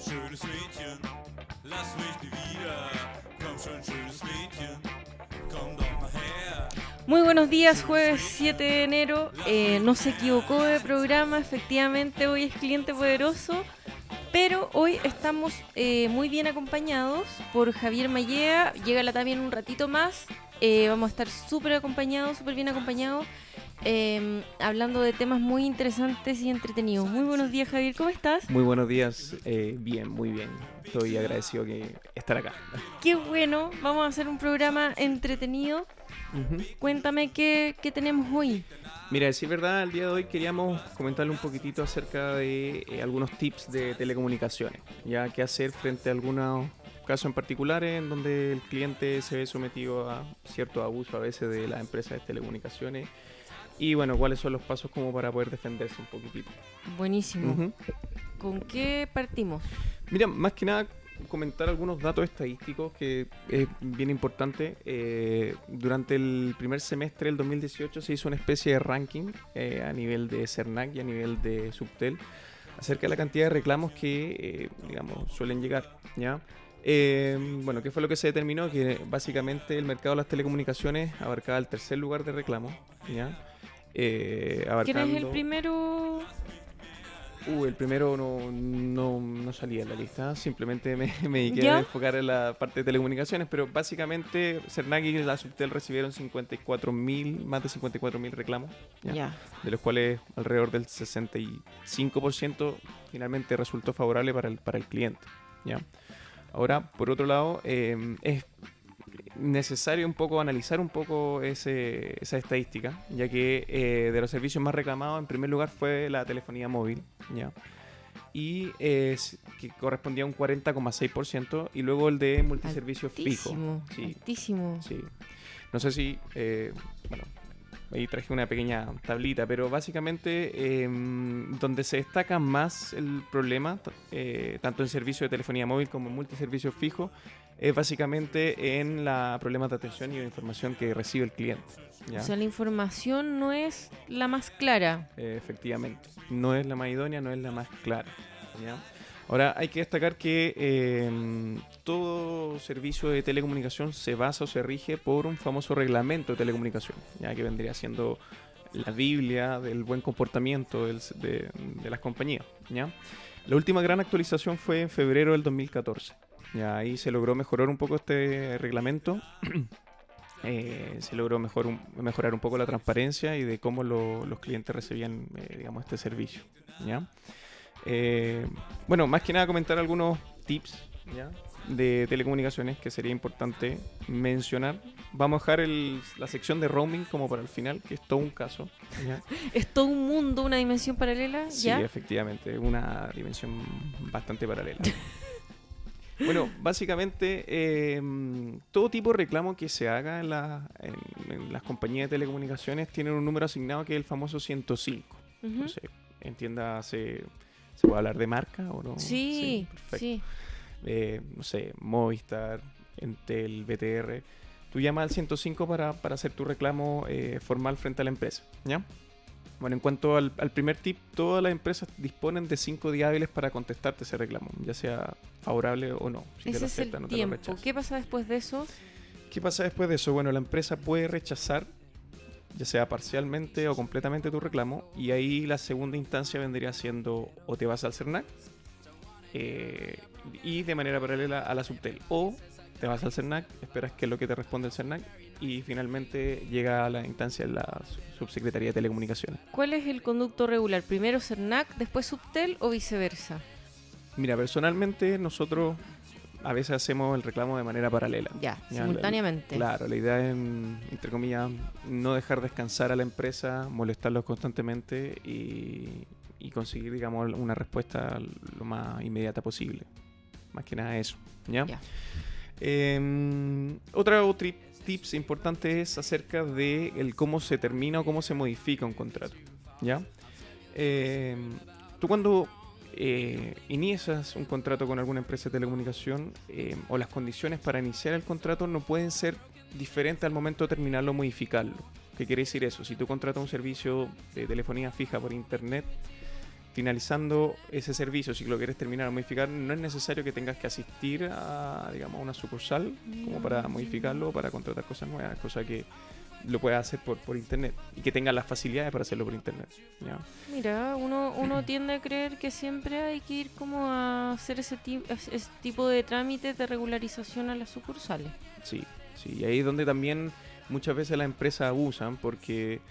schönes Mädchen, lass mich nie wieder. Komm schon, schönes Mädchen, komm doch mal her. Muy buenos días, jueves 7 de enero. No se equivocó de programa, efectivamente hoy es Cliente Poderoso, pero hoy estamos muy bien acompañados por Javier Mallea. Llega la Tami en un ratito más. Vamos a estar súper acompañados, súper bien acompañados, hablando de temas muy interesantes y entretenidos. Muy buenos días, Javier, ¿cómo estás? Muy buenos días, bien, muy bien. Estoy agradecido de estar acá. Qué bueno, vamos a hacer un programa entretenido. Cuéntame qué tenemos hoy. Mira, decir verdad, el día de hoy queríamos comentarle un poquitito acerca de algunos tips de telecomunicaciones, ya qué hacer frente a algunos casos en particulares en donde el cliente se ve sometido a cierto abuso a veces de las empresas de telecomunicaciones y bueno, cuáles son los pasos como para poder defenderse un poquitito. Buenísimo. ¿Con qué partimos? Mira, más que nada comentar algunos datos estadísticos que es bien importante. Durante el primer semestre del 2018 se hizo una especie de ranking a nivel de CERNAC y a nivel de Subtel acerca de la cantidad de reclamos que, digamos, suelen llegar, ¿ya? Bueno, ¿qué fue lo que se determinó? Que básicamente el mercado de las telecomunicaciones abarcaba el tercer lugar de reclamos, ¿ya? ¿Quién es el primero? El primero no salía en la lista, simplemente me dediqué ¿Ya? a enfocar en la parte de telecomunicaciones, pero básicamente CERNAC y la Subtel recibieron más de 54.000 reclamos, ¿ya? Ya. De los cuales alrededor del 65% finalmente resultó favorable para el cliente, ¿ya? Ahora, por otro lado, es necesario un poco analizar un poco esa estadística, ya que de los servicios más reclamados en primer lugar fue la telefonía móvil, ¿ya? Y que correspondía a un 40,6%, y luego el de multiservicios fijo. Sí, Altísimo. sí. No sé si, bueno, ahí traje una pequeña tablita, pero básicamente donde se destaca más el problema, tanto en servicio de telefonía móvil como en multiservicios fijos, es básicamente en la problemas de atención y de información que recibe el cliente, ¿ya? O sea, la información no es la más clara. Efectivamente, no es la más idónea, no es la más clara, ¿ya? Ahora hay que destacar que todo servicio de telecomunicación se basa o se rige por un famoso reglamento de telecomunicación, ya que vendría siendo la Biblia del buen comportamiento de las compañías, ¿ya? La última gran actualización fue en febrero del 2014. Ya ahí se logró mejorar un poco este reglamento. Se logró mejorar un poco la transparencia y de cómo los clientes recibían, digamos, este servicio, ¿ya? Bueno, más que nada comentar algunos tips, ¿ya?, de telecomunicaciones que sería importante mencionar. Vamos a dejar la sección de roaming como para el final, que es todo un caso, ¿ya? ¿Es todo un mundo, una dimensión paralela? Sí, ¿Ya? efectivamente, una dimensión bastante paralela. Bueno, básicamente todo tipo de reclamo que se haga en las compañías de telecomunicaciones tienen un número asignado que es el famoso 105. Entonces, entiéndase, ¿se puede hablar de marca o no? Sí, Perfecto. sí. No sé, Movistar, Entel, BTR. Tú llamas al 105 para hacer tu reclamo formal frente a la empresa, ¿ya? Bueno, en cuanto al primer tip, todas las empresas disponen de 5 días hábiles para contestarte ese reclamo, ya sea favorable o no. Si te Ese lo es aceptan, el no te lo tiempo. rechazan. ¿Qué pasa después de eso? ¿Qué pasa después de eso? Bueno, la empresa puede rechazar, ya sea parcialmente o completamente, tu reclamo, y ahí la segunda instancia vendría siendo o te vas al CERNAC y de manera paralela a la Subtel, o te vas al CERNAC, esperas que es lo que te responde el CERNAC y finalmente llega a la instancia de la Subsecretaría de Telecomunicaciones. ¿Cuál es el conducto regular? ¿Primero CERNAC, después Subtel o viceversa? Mira, personalmente nosotros a veces hacemos el reclamo de manera paralela. Ya, simultáneamente. Claro, la idea es, entre comillas, no dejar descansar a la empresa, molestarlos constantemente y conseguir, digamos, una respuesta lo más inmediata posible. Más que nada eso, ¿ya? Ya. Otro tips importante es acerca de cómo se termina o cómo se modifica un contrato, ¿ya? Tú cuando inicias un contrato con alguna empresa de telecomunicación o las condiciones para iniciar el contrato no pueden ser diferentes al momento de terminarlo o modificarlo. ¿Qué quiere decir eso? Si tú contratas un servicio de telefonía fija por internet, finalizando ese servicio, si lo quieres terminar o modificar, no es necesario que tengas que asistir a, digamos, una sucursal como para modificarlo o para contratar cosas nuevas, cosa que lo puedas hacer por internet y que tengas las facilidades para hacerlo por internet, ¿ya? Mira, uno tiende a creer que siempre hay que ir como a hacer ese tipo de trámites de regularización a las sucursales. Sí, sí, y ahí es donde también muchas veces las empresas abusan porque,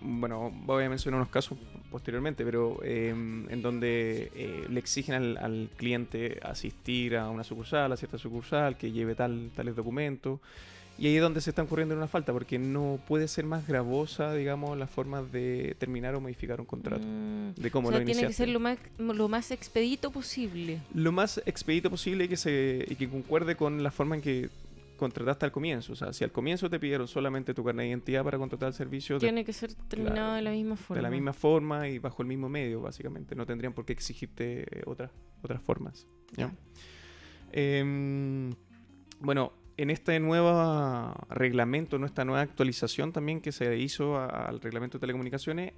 bueno, voy a mencionar unos casos posteriormente, pero en donde le exigen al cliente asistir a una sucursal, a cierta sucursal, que lleve tales documentos. Y ahí es donde se está ocurriendo una falta, porque no puede ser más gravosa, digamos, la forma de terminar o modificar un contrato. De cómo O sea, lo tiene que iniciaste. ser lo más expedito posible. Lo más expedito posible y que concuerde con la forma en que contrataste al comienzo. O sea, si al comienzo te pidieron solamente tu carnet de identidad para contratar el servicio, Tiene que ser terminado claro, de la misma forma. de la misma forma y bajo el mismo medio, básicamente. No tendrían por qué exigirte otras formas, ¿ya? Bueno, en este nuevo reglamento, en esta nueva actualización también que se hizo al reglamento de telecomunicaciones,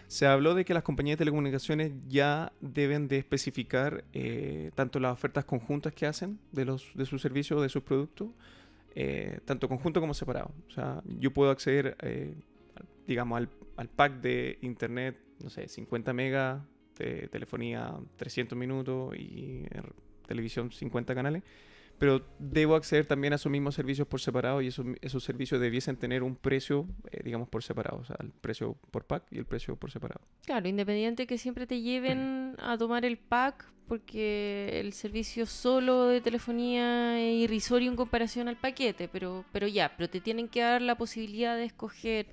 se habló de que las compañías de telecomunicaciones ya deben de especificar tanto las ofertas conjuntas que hacen de sus servicios o de sus productos, tanto conjunto como separado. O sea, yo puedo acceder, digamos, al pack de internet, no sé, 50 megas, de telefonía 300 minutos y televisión 50 canales, pero debo acceder también a esos mismos servicios por separado y esos servicios debiesen tener un precio, digamos, por separado, o sea, el precio por pack y el precio por separado. Claro, independiente que siempre te lleven a tomar el pack, porque el servicio solo de telefonía es irrisorio en comparación al paquete, pero te tienen que dar la posibilidad de escoger,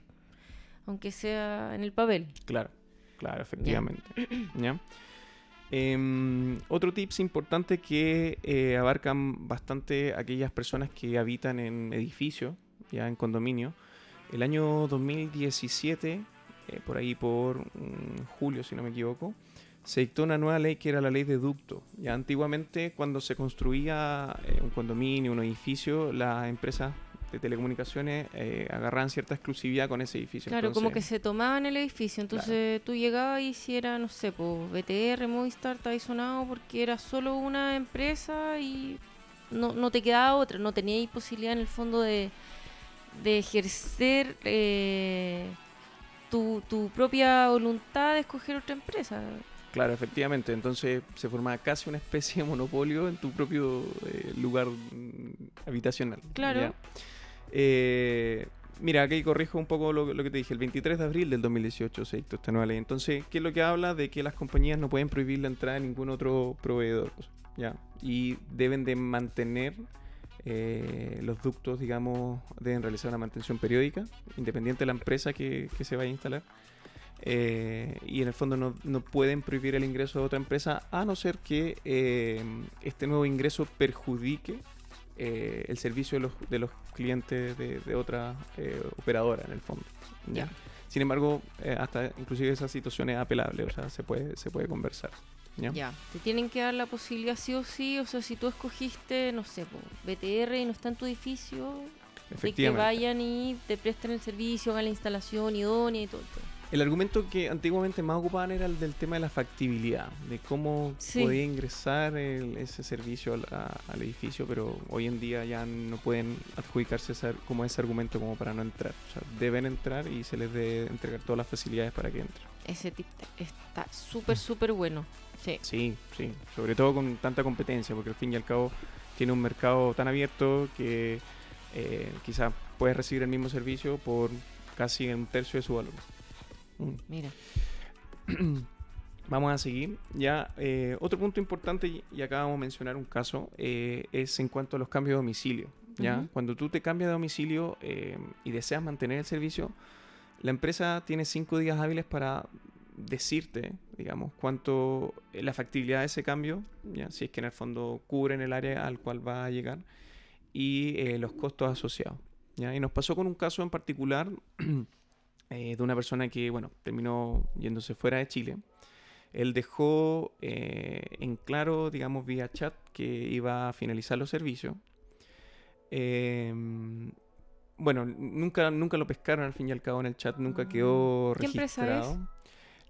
aunque sea en el papel. Claro, efectivamente. ¿Ya? Otro tips importante que abarcan bastante aquellas personas que habitan en edificios, ya en condominio. El año 2017, por ahí por julio si no me equivoco, se dictó una nueva ley que era la ley de ducto. Ya antiguamente cuando se construía un condominio, un edificio, las empresas de telecomunicaciones agarraban cierta exclusividad con ese edificio. Claro, Entonces, como que se tomaban el edificio, entonces tú llegabas y si era, no sé, pues BTR, Movistar, te había sonado porque era solo una empresa y no te quedaba otra, no tenías posibilidad en el fondo de ejercer tu propia voluntad de escoger otra empresa. claro, efectivamente. Entonces se formaba casi una especie de monopolio en tu propio lugar habitacional. Claro. ¿Ya? Mira, aquí corrijo un poco lo que te dije. El 23 de abril del 2018 se dictó esta nueva ley. Entonces, ¿qué es lo que habla? De que las compañías no pueden prohibir la entrada de ningún otro proveedor, ¿ya? Y deben de mantener los ductos, digamos, deben realizar una mantención periódica, independiente de la empresa que se vaya a instalar. Y en el fondo no pueden prohibir el ingreso de otra empresa, a no ser que este nuevo ingreso perjudique el servicio de los clientes de otra operadora en el fondo. ¿Ya? Sin embargo, hasta inclusive esa situación es apelable, o sea, se puede conversar. ¿Ya? Te tienen que dar la posibilidad sí o sí, o sea, si tú escogiste, no sé, BTR y no está en tu edificio, de que vayan y te presten el servicio, hagan la instalación idónea y todo. El argumento que antiguamente más ocupaban era el del tema de la factibilidad, de cómo podía ingresar ese servicio al edificio, pero hoy en día ya no pueden adjudicarse como ese argumento como para no entrar. O sea, deben entrar y se les debe entregar todas las facilidades para que entren. Ese tip está súper bueno. Sí, sobre todo con tanta competencia, porque al fin y al cabo tiene un mercado tan abierto que quizás puedes recibir el mismo servicio por casi un tercio de su valor. Mira. Vamos a seguir. Ya, otro punto importante, y acá vamos a mencionar un caso, es en cuanto a los cambios de domicilio. ¿Ya? Uh-huh. Cuando tú te cambias de domicilio y deseas mantener el servicio, la empresa tiene 5 días hábiles para decirte, digamos, cuánto la factibilidad de ese cambio, ¿ya? Si es que en el fondo cubren el área al cual va a llegar, y los costos asociados, ¿ya? Y nos pasó con un caso en particular de una persona que, bueno, terminó yéndose fuera de Chile. Él dejó en claro, digamos, vía chat que iba a finalizar los servicios. Bueno, nunca lo pescaron al fin y al cabo en el chat, nunca quedó ¿Qué registrado. empresa es?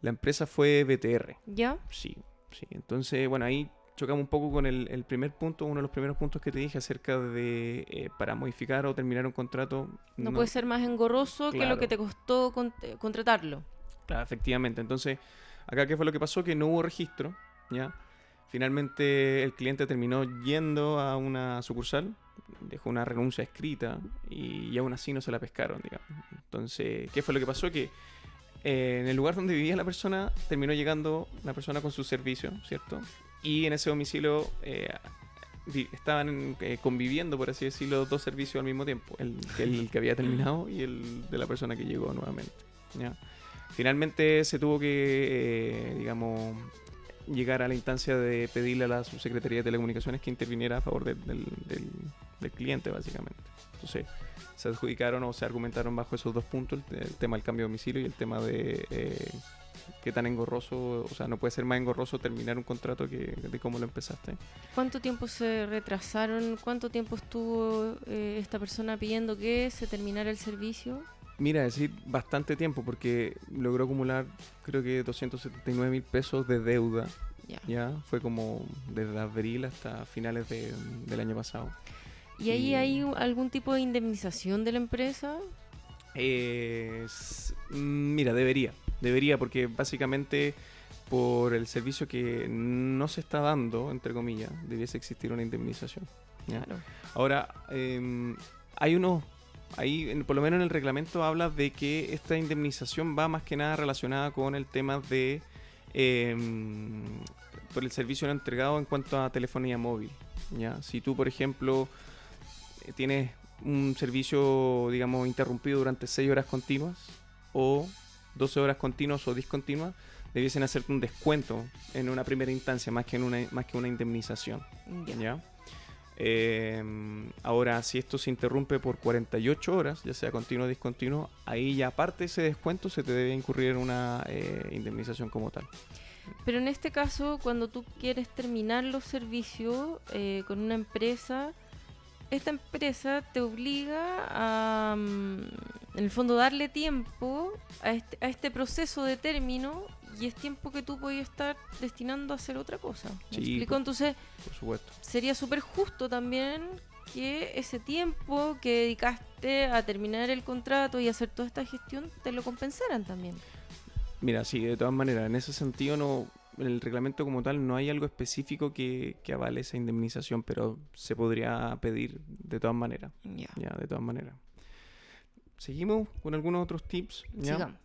La empresa fue BTR. ¿Ya? Sí, sí. Entonces, bueno, ahí chocamos un poco con el primer punto, uno de los primeros puntos que te dije acerca de para modificar o terminar un contrato. No puede ser más engorroso que lo que te costó contratarlo. Claro, efectivamente. Entonces, acá, ¿qué fue lo que pasó? Que no hubo registro, ¿ya? Finalmente, el cliente terminó yendo a una sucursal, dejó una renuncia escrita y aún así no se la pescaron, digamos. Entonces, ¿qué fue lo que pasó? Que en el lugar donde vivía la persona, terminó llegando la persona con su servicio, ¿cierto? Y en ese domicilio estaban conviviendo, por así decirlo, dos servicios al mismo tiempo. El que había terminado y el de la persona que llegó nuevamente, ¿ya? Finalmente se tuvo que, digamos, llegar a la instancia de pedirle a la subsecretaría de Telecomunicaciones que interviniera a favor del cliente, básicamente. Entonces, se adjudicaron o se argumentaron bajo esos dos puntos, el tema del cambio de domicilio y el tema de qué tan engorroso, o sea, no puede ser más engorroso terminar un contrato de cómo lo empezaste. ¿Cuánto tiempo se retrasaron? ¿Cuánto tiempo estuvo esta persona pidiendo que se terminara el servicio? Mira, decir bastante tiempo porque logró acumular creo que 279,000 pesos de deuda. Ya fue como desde abril hasta finales del año pasado. ¿Y ahí hay algún tipo de indemnización de la empresa? Mira, debería porque básicamente por el servicio que no se está dando, entre comillas, debiese existir una indemnización, ¿ya? Claro. Ahora, hay unos... Ahí, por lo menos en el reglamento, habla de que esta indemnización va más que nada relacionada con el tema de por el servicio no entregado en cuanto a telefonía móvil, ¿ya? Si tú, por ejemplo, tienes un servicio, digamos, interrumpido durante 6 horas continuas o 12 horas continuas o discontinuas, debiesen hacerte un descuento en una primera instancia más que una indemnización, ¿ya? Ahora, si esto se interrumpe por 48 horas, ya sea continuo o discontinuo, ahí ya aparte de ese descuento se te debe incurrir en una indemnización como tal. Pero en este caso, cuando tú quieres terminar los servicios con una empresa, esta empresa te obliga a, en el fondo, darle tiempo a este proceso de término, y es tiempo que tú podías estar destinando a hacer otra cosa. ¿Me explico? Entonces, por supuesto, sería súper justo también que ese tiempo que dedicaste a terminar el contrato y hacer toda esta gestión te lo compensaran también. Mira, sí, de todas maneras, en ese sentido no, en el reglamento como tal no hay algo específico que avale esa indemnización, pero se podría pedir de todas maneras. Ya, de todas maneras. Seguimos con algunos otros tips. ¿Ya?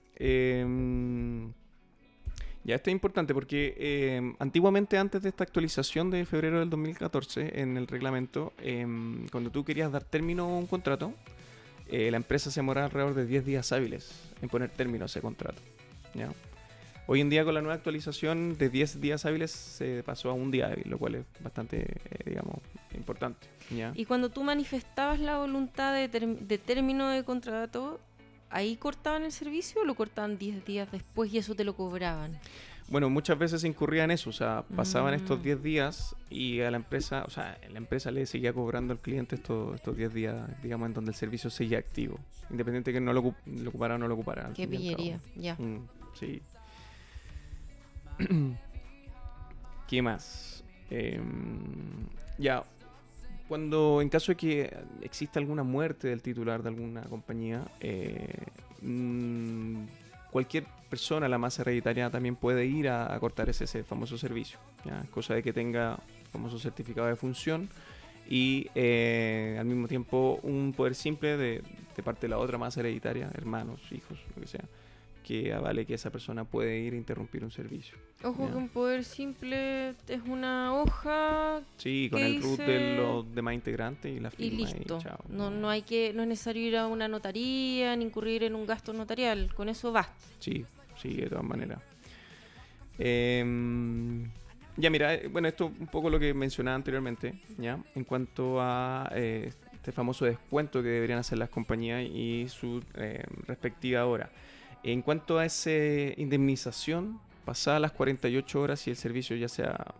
Ya, esto es importante porque antiguamente, antes de esta actualización de febrero del 2014 en el reglamento, cuando tú querías dar término a un contrato, la empresa se demoraba alrededor de 10 días hábiles en poner término a ese contrato, ¿ya? Hoy en día, con la nueva actualización, de 10 días hábiles se pasó a un día hábil, lo cual es bastante, digamos, importante, ¿ya? Y cuando tú manifestabas la voluntad de término de contrato, ¿ahí cortaban el servicio o lo cortaban 10 días después y eso te lo cobraban? Bueno, muchas veces incurría en eso, o sea, pasaban estos 10 días y a la empresa, o sea, la empresa le seguía cobrando al cliente estos 10 días, digamos, en donde el servicio seguía activo, independiente de que no lo ocupara o no lo ocupara. Qué pillería, ya. Sí. ¿Qué más? Ya, cuando en caso de que exista alguna muerte del titular de alguna compañía, cualquier persona, la masa hereditaria, también puede ir a cortar ese famoso servicio, ¿ya? Cosa de que tenga famoso certificado de función y al mismo tiempo un poder simple de parte de la otra masa hereditaria, hermanos, hijos, lo que sea, que avale que esa persona puede ir a interrumpir un servicio. Ojo, ¿ya? que un poder simple es una hoja. Sí, con el root de los demás integrantes y la firma. Y listo. Y chao. No es necesario ir a una notaría ni incurrir en un gasto notarial. Con eso basta. Sí, de todas maneras. Ya, mira, bueno, esto un poco lo que mencionaba anteriormente, ¿ya? En cuanto a este famoso descuento que deberían hacer las compañías y su respectiva hora. En cuanto a esa indemnización, pasadas las 48 horas, si el servicio ya sea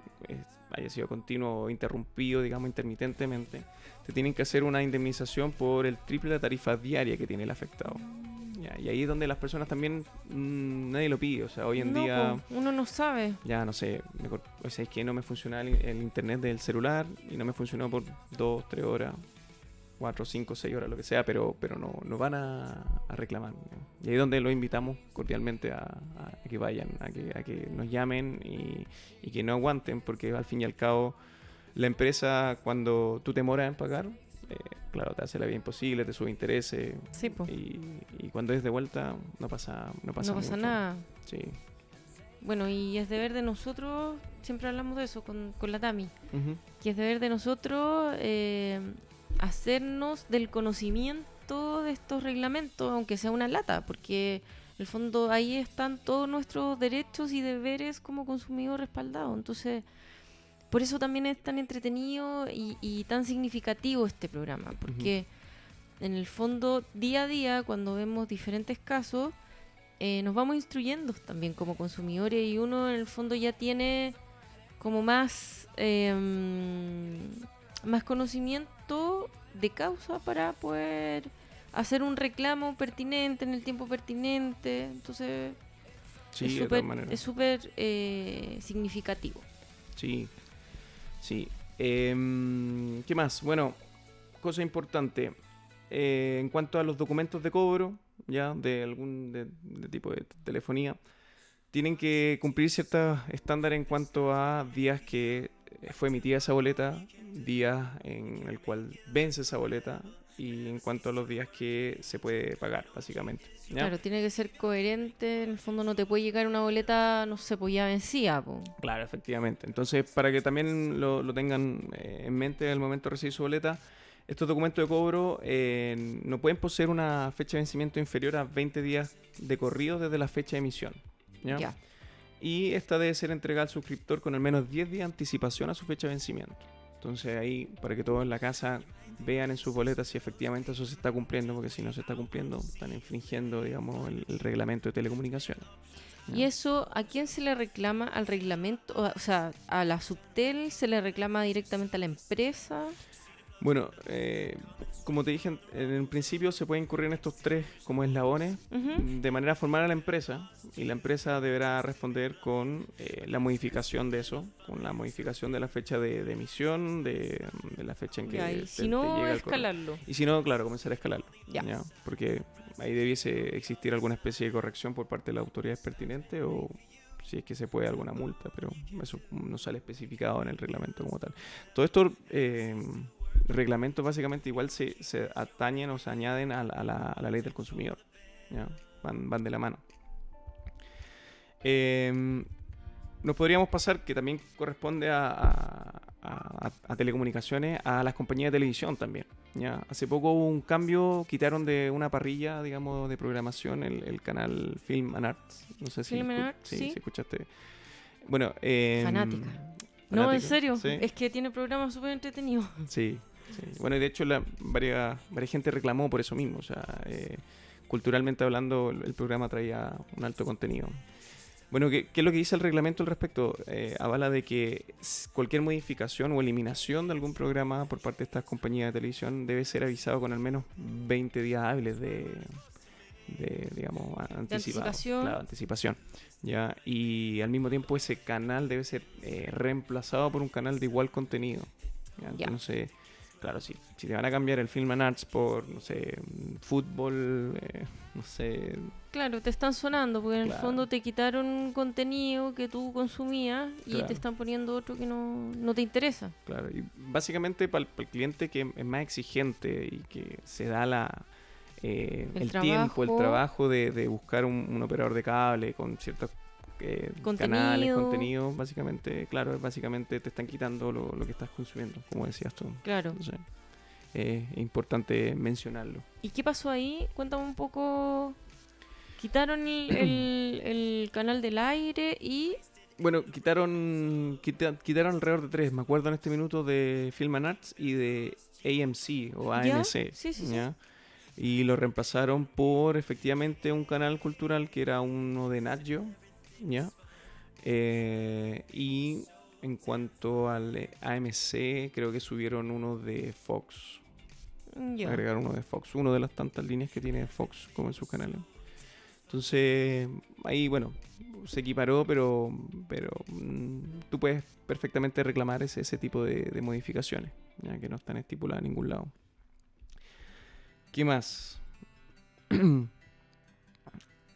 haya sido continuo o interrumpido, digamos, intermitentemente, te tienen que hacer una indemnización por el triple de la tarifa diaria que tiene el afectado. Ya, y ahí es donde las personas también nadie lo pide. O sea, hoy en día po, uno no sabe. ya no sé, o sea, es que no me funciona el internet del celular y no me funcionó por 2, 3 horas, 4, 5, 6 horas, lo que sea, pero no van a reclamar, ¿no? Y ahí es donde los invitamos cordialmente a que vayan, a que nos llamen y que no aguanten, porque al fin y al cabo la empresa, cuando tú te demoras en pagar, claro, te hace la vida imposible, te sube intereses, Sí, po. y cuando es de vuelta no pasa No pasa mucho. nada. Sí. Bueno, y es deber de nosotros, siempre hablamos de eso con la Tami, Ujú. que es deber de nosotros hacernos del conocimiento de estos reglamentos, aunque sea una lata, porque en el fondo ahí están todos nuestros derechos y deberes como consumidor respaldados. Entonces, por eso también es tan entretenido y tan significativo este programa, porque en el fondo, día a día, cuando vemos diferentes casos, nos vamos instruyendo también como consumidores y uno en el fondo ya tiene como más conocimiento de causa para poder hacer un reclamo pertinente en el tiempo pertinente. Entonces Sí, de todas maneras. es súper significativo. Sí, sí. ¿Qué más? Bueno, cosa importante. En cuanto a los documentos de cobro, ya, de algún de tipo de telefonía, tienen que cumplir ciertos estándares en cuanto a días que fue emitida esa boleta, días en el cual vence esa boleta y en cuanto a los días que se puede pagar, básicamente. ¿Ya? Claro, tiene que ser coherente. En el fondo no te puede llegar una boleta, no sé, pues ya vencida, po. Claro, efectivamente. Entonces, para que también lo tengan en mente al momento de recibir su boleta, estos documentos de cobro no pueden poseer una fecha de vencimiento inferior a 20 días de corrido desde la fecha de emisión. ¿Ya? Ya. Y esta debe ser entregada al suscriptor con al menos 10 días de anticipación a su fecha de vencimiento. Entonces ahí, para que todos en la casa vean en sus boletas si efectivamente eso se está cumpliendo, porque si no se está cumpliendo, están infringiendo, digamos, el reglamento de telecomunicaciones. ¿Y eso a quién se le reclama? ¿Al reglamento? O sea, ¿a la Subtel se le reclama directamente a la empresa? Bueno, como te dije en el principio, se puede incurrir en estos 3 como eslabones Ujú. de manera formal a la empresa, y la empresa deberá responder con la modificación de eso, con la modificación de la fecha de emisión, de la fecha en que Ya, y te si no, llega el correo. escalarlo. Y si no, claro, comenzar a escalarlo. Ya. Porque ahí debiese existir alguna especie de corrección por parte de las autoridades pertinentes, o si es que se puede, alguna multa, pero eso no sale especificado en el reglamento como tal. Todo esto reglamentos básicamente igual se atañen o se añaden a la ley del consumidor, ¿ya? Van de la mano. Nos podríamos pasar, que también corresponde a telecomunicaciones, a las compañías de televisión también, ¿ya? Hace poco hubo un cambio, quitaron de una parrilla, digamos, de programación el canal Film and Arts. No sé si Film and Arts, sí. si escuchaste. Bueno, Fanática. No, en fanática, serio, ¿sí? es que tiene programas súper entretenidos. Sí, sí. Bueno, y de hecho varias gente reclamó por eso mismo. O sea, culturalmente hablando, el programa traía un alto contenido. Bueno, ¿qué es lo que dice el reglamento al respecto? Avala de que cualquier modificación o eliminación de algún programa por parte de estas compañías de televisión debe ser avisado con al menos 20 días hábiles de digamos, anticipación. Claro, anticipación. ¿Ya? Y al mismo tiempo ese canal debe ser reemplazado por un canal de igual contenido. ¿Ya? Ya. Entonces, claro, si te van a cambiar el Film and Arts por, no sé, fútbol, no sé. Claro, te están sonando, porque en el Claro. fondo te quitaron un contenido que tú consumías y Claro. te están poniendo otro que no te interesa. Claro, y básicamente para el cliente que es más exigente y que se da el tiempo, el trabajo de buscar un operador de cable con ciertos canales, contenidos, básicamente, claro, básicamente te están quitando lo que estás consumiendo, como decías tú. Claro. Entonces, es importante mencionarlo. ¿Y qué pasó ahí? Cuéntame un poco. Quitaron el canal del aire y... Bueno, quitaron alrededor de 3, me acuerdo en este minuto, de Film and Arts y de AMC o ¿Ya? AMC. Sí. ¿Ya? Y lo reemplazaron por efectivamente un canal cultural que era uno de Nat Geo, ¿ya? Y en cuanto al AMC, creo que subieron uno de Fox. Ya. Agregaron uno de Fox, uno de las tantas líneas que tiene Fox como en sus canales. Entonces, ahí, bueno, se equiparó, pero tú puedes perfectamente reclamar ese tipo de modificaciones, ya que no están estipuladas en ningún lado. ¿Qué más?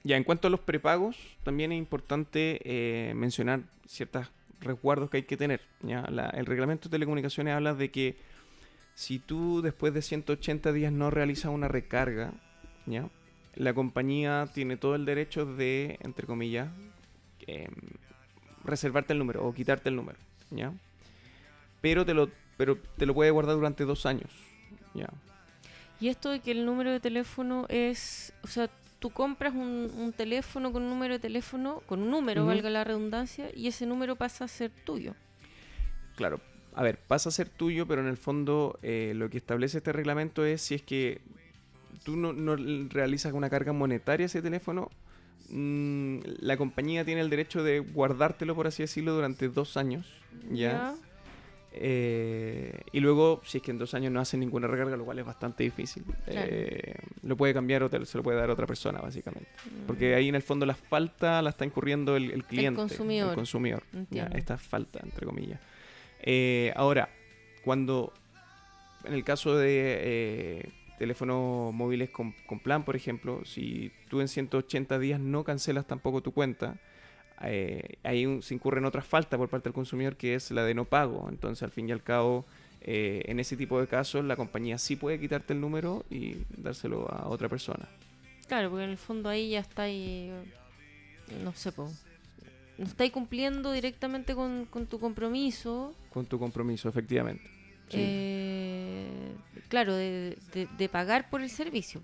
Ya, en cuanto a los prepagos, también es importante mencionar ciertos resguardos que hay que tener. ¿Ya? El reglamento de telecomunicaciones habla de que si tú después de 180 días no realizas una recarga, ¿ya? La compañía tiene todo el derecho de, entre comillas, reservarte el número o quitarte el número, ¿ya? Pero te lo puede guardar durante 2 años, ¿ya? Y esto de que el número de teléfono es, o sea, tú compras un teléfono con un número de teléfono, con un número, Ujú. valga la redundancia, y ese número pasa a ser tuyo. Claro, a ver, pasa a ser tuyo, pero en el fondo lo que establece este reglamento es si es que tú no realizas una carga monetaria a ese teléfono, la compañía tiene el derecho de guardártelo, por así decirlo, durante 2 años, ¿ya? Y luego, si es que en 2 años no hacen ninguna recarga, lo cual es bastante difícil, Claro. lo puede cambiar o se lo puede dar a otra persona, básicamente. Porque ahí en el fondo la falta la está incurriendo el cliente, consumidor. el consumidor. Ya, Entiendo. esta falta, entre comillas. Ahora, cuando en el caso de teléfonos móviles con plan, por ejemplo, si tú en 180 días no cancelas tampoco tu cuenta, ahí se incurre en otra falta por parte del consumidor, que es la de no pago. Entonces, al fin y al cabo, en ese tipo de casos, la compañía sí puede quitarte el número y dárselo a otra persona. Claro, porque en el fondo ahí ya está ahí, no sé, no estáis cumpliendo directamente con tu compromiso. Con tu compromiso, efectivamente. Sí. Claro, de pagar por el servicio.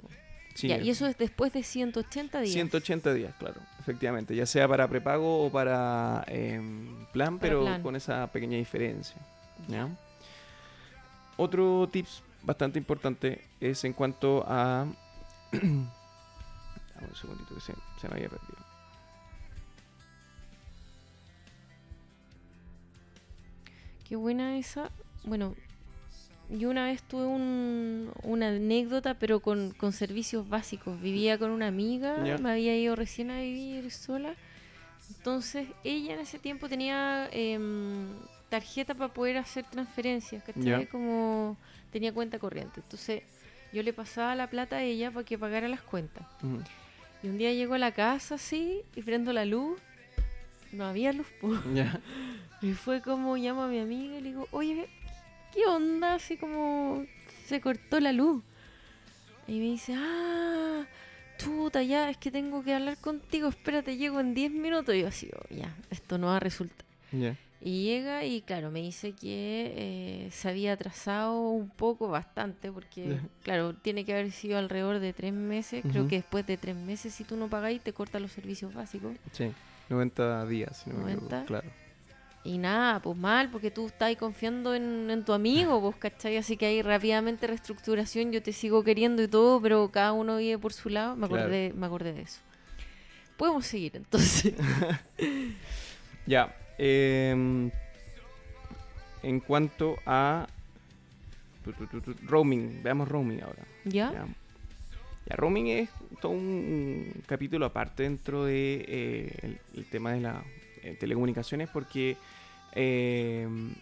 Sí, Ya, y eso es después de 180 días. 180 días, claro, efectivamente. Ya sea para prepago o para plan, pero plan. con esa pequeña diferencia. ¿Ya? Otro tips bastante importante es en cuanto a... Dame un segundito que se me había perdido. Qué buena esa. Bueno, yo una vez tuve una anécdota, pero con servicios básicos. Vivía con una amiga, Ya. me había ido recién a vivir sola. Entonces, ella en ese tiempo tenía tarjeta para poder hacer transferencias, ¿cachai? Ya. Como tenía cuenta corriente. Entonces, yo le pasaba la plata a ella para que pagara las cuentas. Ujú. Y un día llego a la casa así y prendo la luz. No había luz, po. Ya. Y fue como llamo a mi amiga y le digo, oye, ¿qué onda? Así como se cortó la luz. Y me dice, chuta, ya, es que tengo que hablar contigo, espérate, llego en 10 minutos. Y yo así, ya, esto no va a resultar. Ya. Y llega y claro, me dice que se había atrasado un poco, bastante, porque Ya. claro, tiene que haber sido alrededor de 3 meses. Creo Ujú. que después de 3 meses, si tú no pagáis, te cortan los servicios básicos. Sí. 90 días, si no me 90. equivoco. Claro. Y nada, pues mal, porque tú estás ahí confiando en tu amigo, pues, ¿cachai? Así que hay rápidamente reestructuración, yo te sigo queriendo y todo, pero cada uno vive por su lado. Me acordé de eso. Podemos seguir, entonces. Ya. En cuanto a roaming, veamos roaming ahora. ¿Ya? Ya, roaming es todo un capítulo aparte dentro de el tema de las telecomunicaciones, porque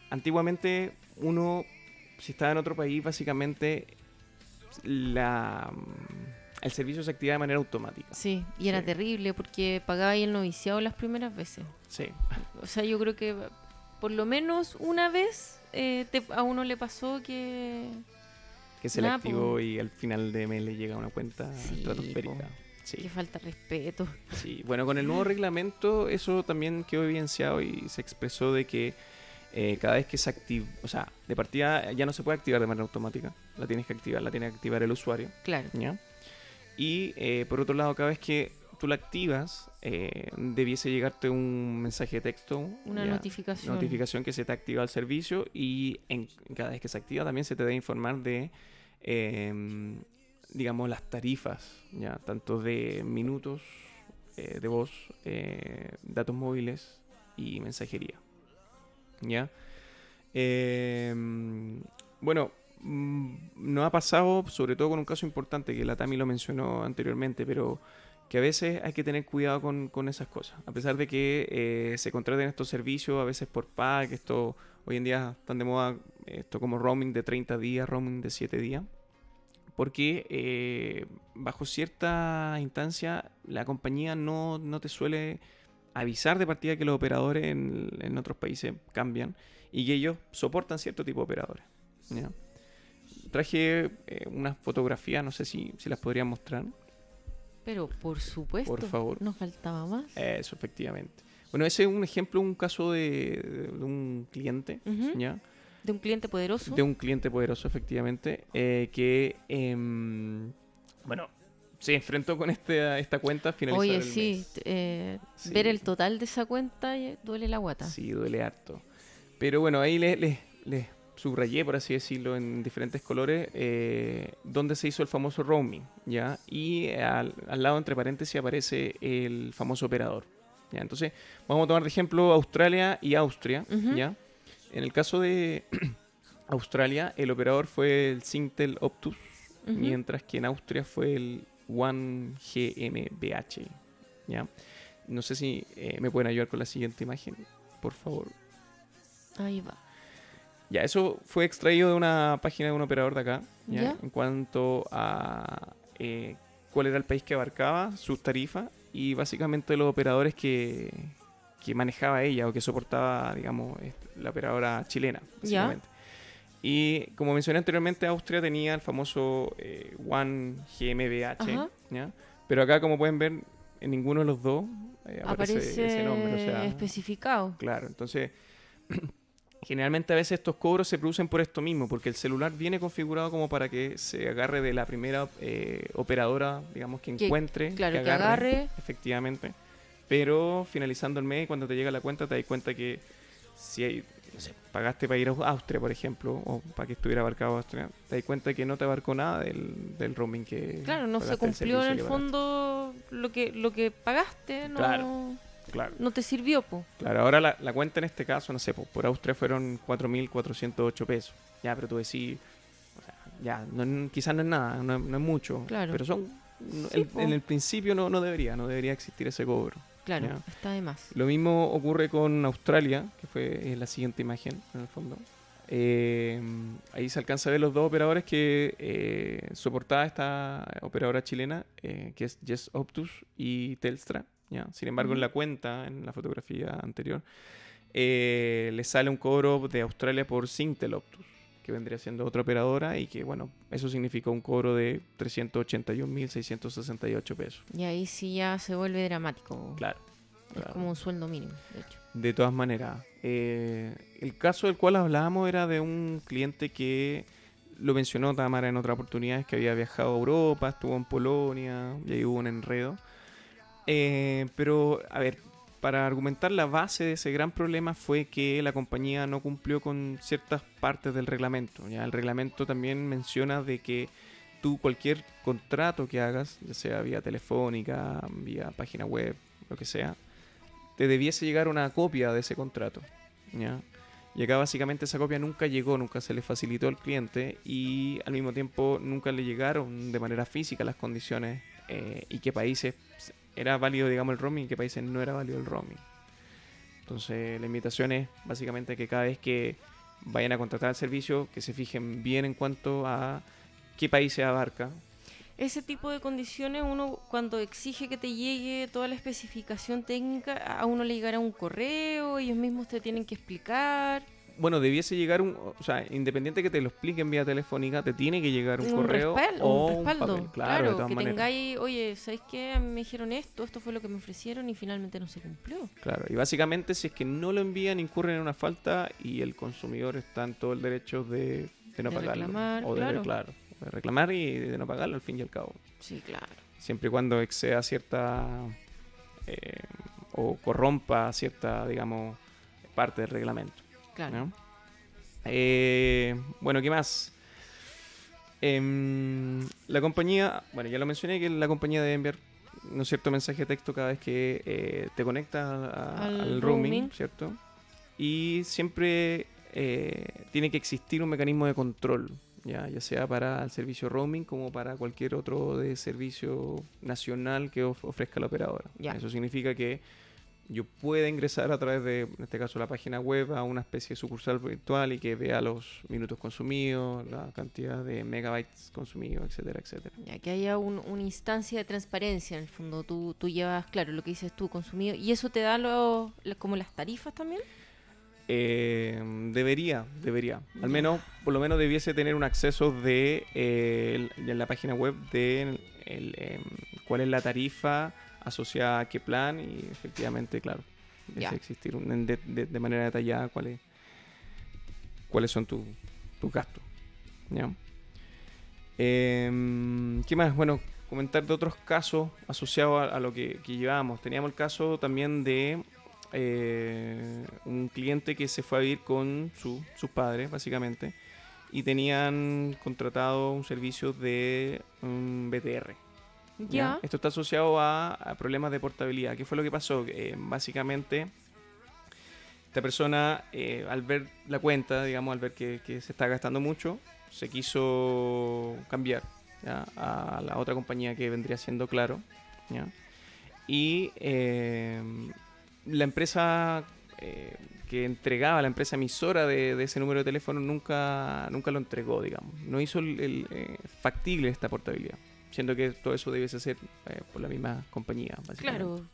antiguamente uno, si estaba en otro país, básicamente el servicio se activaba de manera automática. Sí, y era Sí. terrible porque pagaba ahí el noviciado las primeras veces. Sí. O sea, yo creo que por lo menos una vez a uno le pasó que... Que se le Nada, activó po. y al final de mes le llega una cuenta Sí, estratosférica. po. Sí. Que falta respeto. Sí, bueno, con el nuevo reglamento eso también quedó evidenciado y se expresó de que cada vez que se activa, o sea, de partida ya no se puede activar de manera automática, la tiene que activar el usuario, Claro. ¿ya? Y por otro lado, cada vez que tú la activas, debiese llegarte un mensaje de texto, Una ¿ya? notificación. Notificación que se te activa el servicio y cada vez que se activa también se te debe informar de digamos, las tarifas, ya tanto de minutos de voz, datos móviles y mensajería. ¿Ya? Bueno, nos ha pasado, sobre todo con un caso importante que la Tami lo mencionó anteriormente, pero que a veces hay que tener cuidado con esas cosas. A pesar de que se contraten estos servicios a veces por pack, esto hoy en día están de moda, esto como roaming de 30 días, roaming de 7 días, porque bajo cierta instancia la compañía no te suele avisar de partida que los operadores en otros países cambian y que ellos soportan cierto tipo de operadores, ¿ya? Traje unas fotografías, no sé si las podría mostrar. Pero por supuesto, Por favor. nos faltaba más. Eso, efectivamente. Bueno, ese es un ejemplo, un caso de un cliente, Ujú. ¿ya? De un cliente poderoso. De un cliente poderoso, efectivamente, que, bueno, se enfrentó con esta cuenta finalizar Oye, el sí, mes. Sí, ver el total de esa cuenta duele la guata. Sí, duele harto. Pero bueno, ahí les subrayé, por así decirlo, en diferentes colores, donde se hizo el famoso roaming, ¿ya? Y al lado, entre paréntesis, aparece el famoso operador, ¿ya? Entonces, vamos a tomar de ejemplo Australia y Austria, Ujú. ¿ya? En el caso de Australia, el operador fue el Singtel Optus, Ujú. mientras que en Austria fue el One GmbH, ¿ya? No sé si me pueden ayudar con la siguiente imagen, por favor. Ahí va. Ya, eso fue extraído de una página de un operador de acá, ¿ya? ¿Ya? En cuanto a cuál era el país que abarcaba, sus tarifas y básicamente los operadores que manejaba ella o que soportaba, digamos, la operadora chilena, ¿Ya? básicamente. Y como mencioné anteriormente, Austria tenía el famoso One GmbH, Ajá. ¿ya? Pero acá, como pueden ver, en ninguno de los dos aparece Aparece ese nombre, o sea, especificado. claro, entonces generalmente a veces estos cobros se producen por esto mismo, porque el celular viene configurado como para que se agarre de la primera operadora, digamos, que encuentre, claro, que agarre. efectivamente. Pero finalizando el mes, cuando te llega la cuenta, te das cuenta que si hay, no sé, pagaste para ir a Austria, por ejemplo, o para que estuviera abarcado Austria, te das cuenta que no te abarcó nada del roaming que Claro, no se pagaste, el cumplió en servicio el que pagaste. fondo lo que pagaste, no, Claro. no te sirvió, po. Claro, ahora la cuenta en este caso, no sé, por Austria fueron 4.408 pesos. Ya, pero tú decís, o sea, ya, quizás no es nada, no es mucho. Claro. Pero son, Sí, po. en el principio no debería existir ese cobro. Claro, Ya. está de más. Lo mismo ocurre con Australia, que fue la siguiente imagen, en el fondo. Ahí se alcanza a ver los dos operadores que soportaba esta operadora chilena, que es Yes Optus y Telstra. ¿Ya? Sin embargo, en Ujú. la cuenta, en la fotografía anterior, le sale un cobro de Australia por Singtel Optus, que vendría siendo otra operadora y que, bueno, eso significa un cobro de 381.668 pesos. Y ahí sí ya se vuelve dramático. Claro. Es como un sueldo mínimo, de hecho. De todas maneras, el caso del cual hablábamos era de un cliente que lo mencionó Tamara en otra oportunidad, que había viajado a Europa, estuvo en Polonia y ahí hubo un enredo. Pero, a ver, para argumentar la base de ese gran problema fue que la compañía no cumplió con ciertas partes del reglamento. ¿Ya? El reglamento también menciona de que tú cualquier contrato que hagas, ya sea vía telefónica, vía página web, lo que sea, te debiese llegar una copia de ese contrato, ¿ya? Y acá básicamente esa copia nunca llegó, nunca se le facilitó al cliente y al mismo tiempo nunca le llegaron de manera física las condiciones y qué países era válido, digamos, el roaming y qué países no era válido el roaming. Entonces la invitación es básicamente que cada vez que vayan a contratar el servicio, que se fijen bien en cuanto a qué países abarca. Ese tipo de condiciones, uno cuando exige que te llegue toda la especificación técnica, a uno le llegará un correo, ellos mismos te tienen que explicar. Bueno, debiese llegar o sea, independiente que te lo expliquen vía telefónica, te tiene que llegar un correo o un respaldo. papel, claro, de todas que maneras. tengáis, oye, ¿sabéis qué? A mí me dijeron esto fue lo que me ofrecieron y finalmente no se cumplió. Claro, y básicamente si es que no lo envían, incurren en una falta y el consumidor está en todo el derecho de no De pagarlo. reclamar, O de, claro. de reclamar y de no pagarlo al fin y al cabo. Sí, claro. Siempre y cuando exceda cierta o corrompa cierta, digamos, parte del reglamento. Claro. ¿No? Bueno, ¿qué más? La compañía, bueno, ya lo mencioné que la compañía debe enviar un cierto mensaje de texto cada vez que te conectas al roaming, ¿cierto? Y siempre tiene que existir un mecanismo de control, ya sea para el servicio roaming como para cualquier otro de servicio nacional que ofrezca la operadora. Ya. Eso significa que yo pueda ingresar a través de, en este caso, la página web a una especie de sucursal virtual y que vea los minutos consumidos, la cantidad de megabytes consumidos, etcétera, etcétera. Ya que haya una instancia de transparencia en el fondo. Tú llevas, claro, lo que dices tú, consumido. ¿Y eso te da como las tarifas también? Debería. Al menos, por lo menos debiese tener un acceso de en la página web de cuál es la tarifa asociada a qué plan y efectivamente, claro, debe Ya. existir de manera detallada cuáles son tus gastos. ¿Ya? ¿Qué más? Bueno, comentar de otros casos asociados a lo que llevábamos. Teníamos el caso también de un cliente que se fue a vivir con sus padres, básicamente, y tenían contratado un servicio de un BTR. Ya. Esto está asociado a problemas de portabilidad. ¿Qué fue lo que pasó? Básicamente, esta persona, al ver la cuenta, digamos, al ver que se está gastando mucho, se quiso cambiar, ¿ya?, a la otra compañía que vendría siendo Claro, ¿ya? Y la empresa que entregaba, la empresa emisora de ese número de teléfono nunca lo entregó, digamos. No hizo factible esta portabilidad, siendo que todo eso debiese ser por la misma compañía, básicamente. Claro,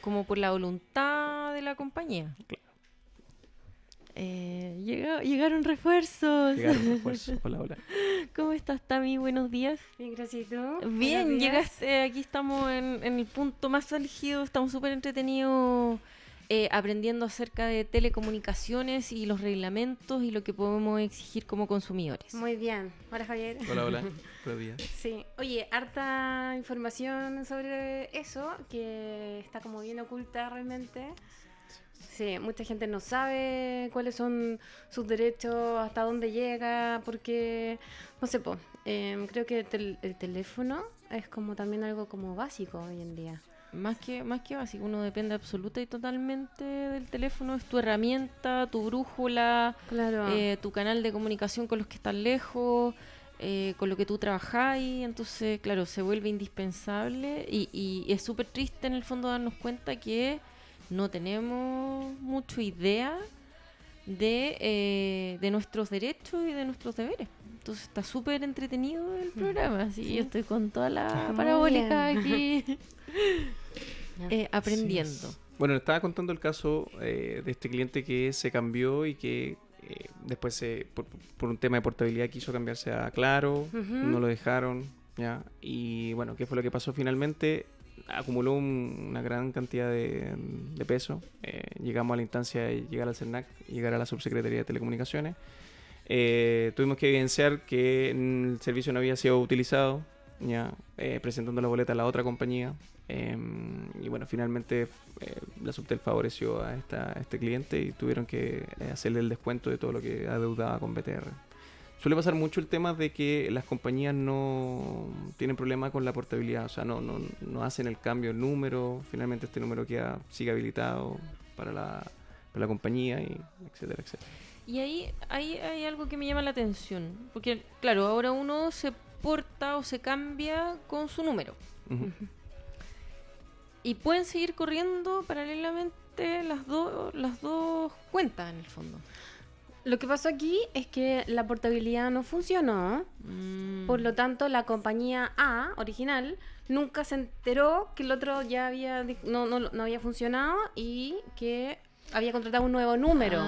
como por la voluntad de la compañía. Claro. Llegaron refuerzos. Llegaron refuerzos. Hola. ¿Cómo estás, Tami? Buenos días. Bien, gracias. ¿Y tú? Bien, Buenos días. llegaste. Aquí estamos en el punto más álgido. Estamos súper entretenidos aprendiendo acerca de telecomunicaciones y los reglamentos y lo que podemos exigir como consumidores. Muy bien. Hola, Javier. Hola. Buenos días. Sí. Oye, harta información sobre eso que está como bien oculta realmente. Sí, mucha gente no sabe cuáles son sus derechos, hasta dónde llega, porque, no sé, creo que el teléfono es como también algo como básico hoy en día. Más que básico, uno depende absoluta y totalmente del teléfono. Es tu herramienta, tu brújula, Claro. tu canal de comunicación con los que están lejos, con lo que tú trabajáis. Entonces, claro, se vuelve indispensable y es súper triste en el fondo darnos cuenta que no tenemos mucha idea de nuestros derechos y de nuestros deberes. Entonces está súper entretenido el programa. Así Sí. yo estoy con toda la Muy parabólica bien. aquí aprendiendo. Bueno, estaba contando el caso de este cliente que se cambió y que después por un tema de portabilidad quiso cambiarse a Claro, Ujú. no lo dejaron, ¿ya? Y bueno, ¿qué fue lo que pasó finalmente? Acumuló una gran cantidad de peso. Llegamos a la instancia de llegar al CERNAC, llegar a la Subsecretaría de Telecomunicaciones. Tuvimos que evidenciar que el servicio no había sido utilizado, ya presentando la boleta a la otra compañía. Y bueno, finalmente la Subtel favoreció a este cliente y tuvieron que hacerle el descuento de todo lo que adeudaba con BTR. Suele pasar mucho el tema de que las compañías no tienen problema con la portabilidad, o sea, no hacen el cambio del número, finalmente este número sigue habilitado para la compañía, y etcétera, etcétera. Y ahí hay algo que me llama la atención, porque claro, ahora uno se porta o se cambia con su número. Ujú. Y pueden seguir corriendo paralelamente las dos cuentas en el fondo. Lo que pasó aquí es que la portabilidad no funcionó. Por lo tanto, la compañía A, original, nunca se enteró que el otro ya no había funcionado y que había contratado un nuevo número.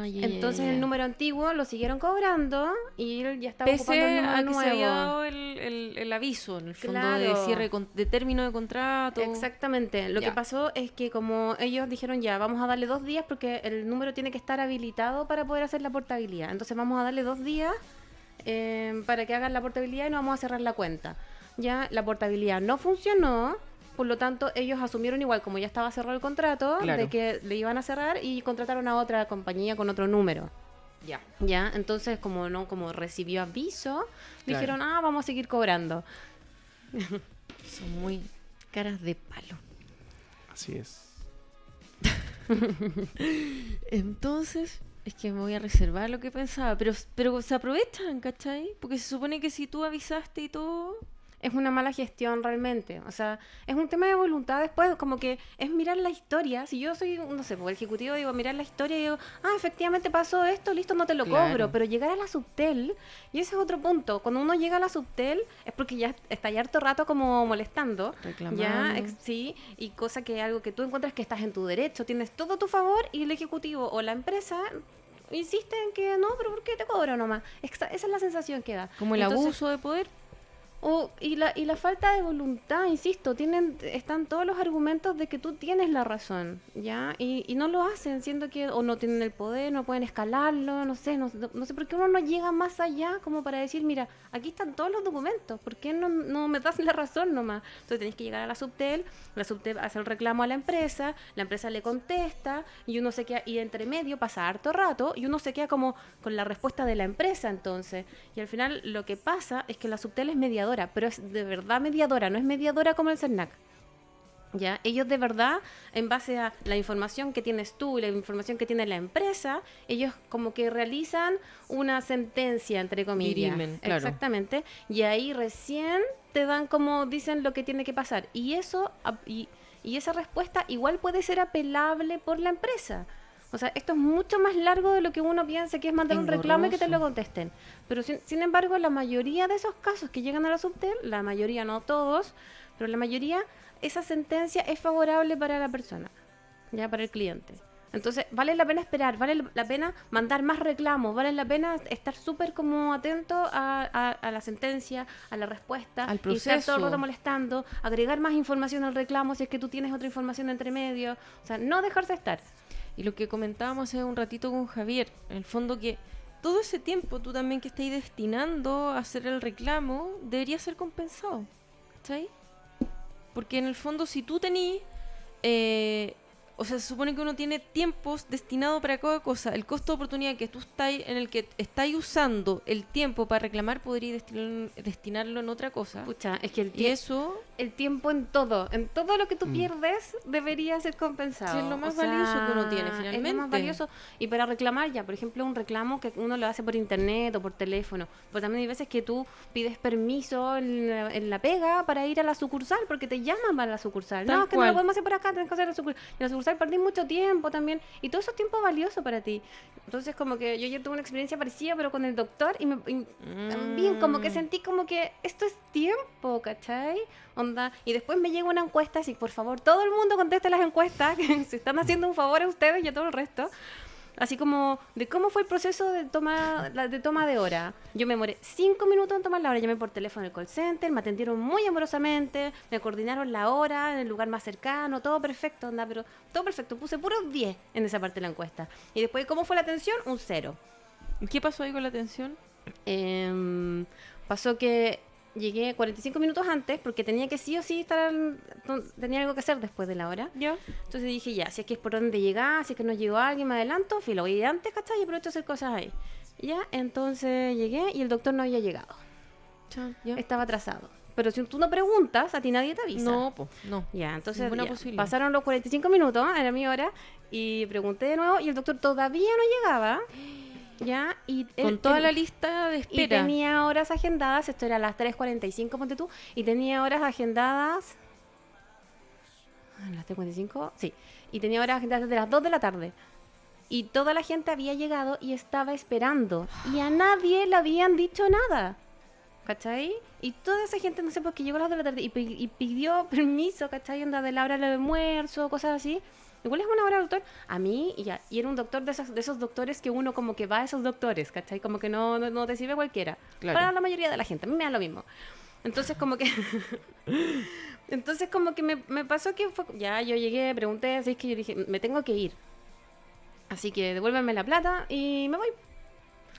Entonces el número antiguo lo siguieron cobrando y él ya estaba ocupando Pese el número a que nuevo. se había dado el aviso, en el fondo, de Claro. cierre de término de contrato. Exactamente. Lo Ya. que pasó es que como ellos dijeron ya, vamos a darle 2 días porque el número tiene que estar habilitado para poder hacer la portabilidad. Entonces vamos a darle 2 días para que hagan la portabilidad y no vamos a cerrar la cuenta. Ya la portabilidad no funcionó. Por lo tanto, ellos asumieron igual, como ya estaba cerrado el contrato, Claro. de que le iban a cerrar y contrataron a otra compañía con otro número. Ya. Ya, entonces como recibió aviso, Claro. dijeron, vamos a seguir cobrando. Son muy caras de palo. Así es. Entonces, Es que me voy a reservar lo que pensaba, pero se aprovechan, ¿cachai? Porque se supone que si tú avisaste y todo... Es una mala gestión realmente. O sea, es un tema de voluntad después, como que es mirar la historia. Si yo soy, no sé, pues, ejecutivo, digo, mirar la historia y digo, efectivamente pasó esto, listo, no te lo Claro. cobro. Pero llegar a la Subtel, y ese es otro punto, cuando uno llega a la Subtel es porque ya está ya harto rato como molestando. Reclamando. Ya, sí, y cosa que algo que tú encuentras que estás en tu derecho, tienes todo a tu favor y el ejecutivo o la empresa insiste en que no, pero ¿por qué te cobro nomás? Esa es la sensación que da. Como el Entonces, abuso de poder. y la falta de voluntad, insisto, están todos los argumentos de que tú tienes la razón, ¿ya? Y no lo hacen, siendo que o no tienen el poder, no pueden escalarlo, no sé por qué uno no llega más allá como para decir, mira, aquí están todos los documentos, ¿por qué no me das la razón nomás? Entonces tenés que llegar a la Subtel hace el reclamo a la empresa le contesta, y uno se queda, y entre medio pasa harto rato, y uno se queda como con la respuesta de la empresa entonces, y al final lo que pasa es que la Subtel es mediadora, pero es de verdad mediadora, no es mediadora como el CERNAC. ¿Ya? Ellos de verdad, en base a la información que tienes tú y la información que tiene la empresa, ellos como que realizan una sentencia, entre comillas. Dirimen, claro. Exactamente. Y ahí recién te dan como dicen lo que tiene que pasar. Y eso y esa respuesta igual puede ser apelable por la empresa. O sea, esto es mucho más largo de lo que uno piensa, que es mandar un reclamo y que te lo contesten. Pero sin embargo, la mayoría de esos casos que llegan a la Subtel, la mayoría, no todos, pero la mayoría, esa sentencia es favorable para la persona, ya para el cliente. Entonces, vale la pena esperar, vale la pena mandar más reclamos, vale la pena estar súper como atento a la sentencia, a la respuesta, al y estar todo el proceso. rato molestando, agregar más información al reclamo si es que tú tienes otra información entre medio, o sea, no dejarse estar. Y lo que comentábamos hace un ratito con Javier, en el fondo que todo ese tiempo tú también que estáis destinando a hacer el reclamo debería ser compensado, ¿cachai? Porque en el fondo si tú tenís, o sea, se supone que uno tiene tiempos destinados para cada cosa. El costo de oportunidad que tú estás, en el que estáis usando el tiempo para reclamar, podría destinarlo en otra cosa. Pucha, es que Y eso el tiempo en todo lo que tú pierdes debería ser compensado. Sí, es lo más valioso que uno tiene, Es lo finalmente. más valioso. Y para reclamar ya, por ejemplo, un reclamo que uno lo hace por internet o por teléfono, pues también hay veces que tú pides permiso en la pega para ir a la sucursal, porque te llaman para la sucursal. Tal No, es que no cual. lo podemos hacer por acá, tenemos que hacer la sucursal. Y en la sucursal perdí mucho tiempo también, y todo eso es tiempo valioso para ti. Entonces, como que yo ayer tuve una experiencia parecida, pero con el doctor, y también como que sentí como que esto es tiempo, ¿cachai? Onda, y después me llega una encuesta, así, por favor, todo el mundo conteste las encuestas, que se están haciendo un favor a ustedes y a todo el resto. Así como de cómo fue el proceso de toma de hora. Yo me demoré 5 minutos en tomar la hora. Llamé por teléfono al call center, me atendieron muy amorosamente, me coordinaron la hora en el lugar más cercano, todo perfecto, onda, pero todo perfecto. Puse puros 10 en esa parte de la encuesta. Y después, ¿cómo fue la atención? Un 0. ¿qué pasó ahí con la atención? Pasó que llegué 45 minutos antes porque tenía que sí o sí tenía algo que hacer después de la hora. Ya. Entonces dije, ya, si es que es por donde llegar, si es que no llegó alguien, me adelanto, filo, voy a ir antes, ¿cachai? Y aprovecho a hacer cosas ahí. Ya, entonces llegué y el doctor no había llegado. Ya. Estaba atrasado. Pero si tú no preguntas, a ti nadie te avisa. No, pues, no. Ya, entonces Ninguna ya, posibilidad. pasaron los 45 minutos, era mi hora, y pregunté de nuevo y el doctor todavía no llegaba. Ya, y Con toda la lista de y espera. tenía horas agendadas, esto era a las 3:45, ponte tú, y tenía horas agendadas. ¿A las 3:45? Sí. Y tenía horas agendadas desde las 2 de la tarde. Y toda la gente había llegado y estaba esperando. Y a nadie le habían dicho nada. ¿Cachai? Y toda esa gente, no sé por qué llegó a las 2 de la tarde y pidió permiso, ¿cachai? Onda de la hora del almuerzo, cosas así. Igual es una hora doctor. A mí, y era un doctor de esos doctores que uno como que va a esos doctores, ¿cachai? Como que no te sirve cualquiera. Claro. Para la mayoría de la gente, a mí me da lo mismo. Entonces como que... Entonces como que me pasó que fue... Ya, yo llegué, pregunté, así es que yo dije, me tengo que ir. Así que devuélvanme la plata y me voy.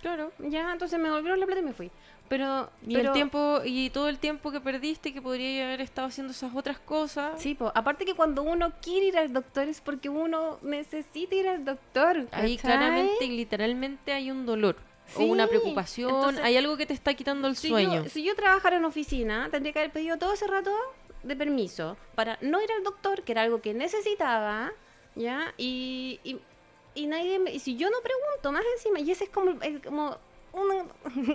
Claro. Ya, entonces me devolvieron la plata y me fui. Pero El tiempo y todo el tiempo que perdiste que podría haber estado haciendo esas otras cosas. Sí, aparte que cuando uno quiere ir al doctor es porque uno necesita ir al doctor. Ahí ¿cachai? claramente y literalmente hay un dolor Sí, o una preocupación, entonces, hay algo que te está quitando el Si sueño. si yo trabajara en oficina, tendría que haber pedido todo ese rato de permiso para no ir al doctor, que era algo que necesitaba, ¿ya? Y y nadie y si yo no pregunto más encima, y ese es como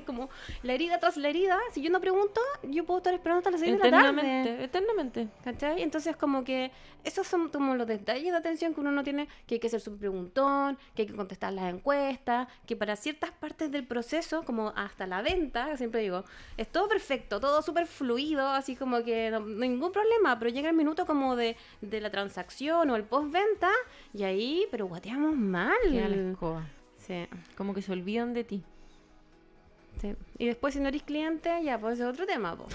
como la herida tras la herida, si yo no pregunto, yo puedo estar esperando hasta las 6 de la tarde. Eternamente. ¿Cachai? Entonces como que esos son como los detalles de atención que uno no tiene, que hay que ser súper preguntón, que hay que contestar las encuestas, que para ciertas partes del proceso, como hasta la venta, siempre digo, es todo perfecto, todo súper fluido, así como que no ningún problema, pero llega el minuto como de la transacción o el postventa y ahí, pero guateamos mal. Queda la escoba. Sí. Como que se olvidan de ti. Sí. Y después si no eres cliente, ya pues es otro tema, po.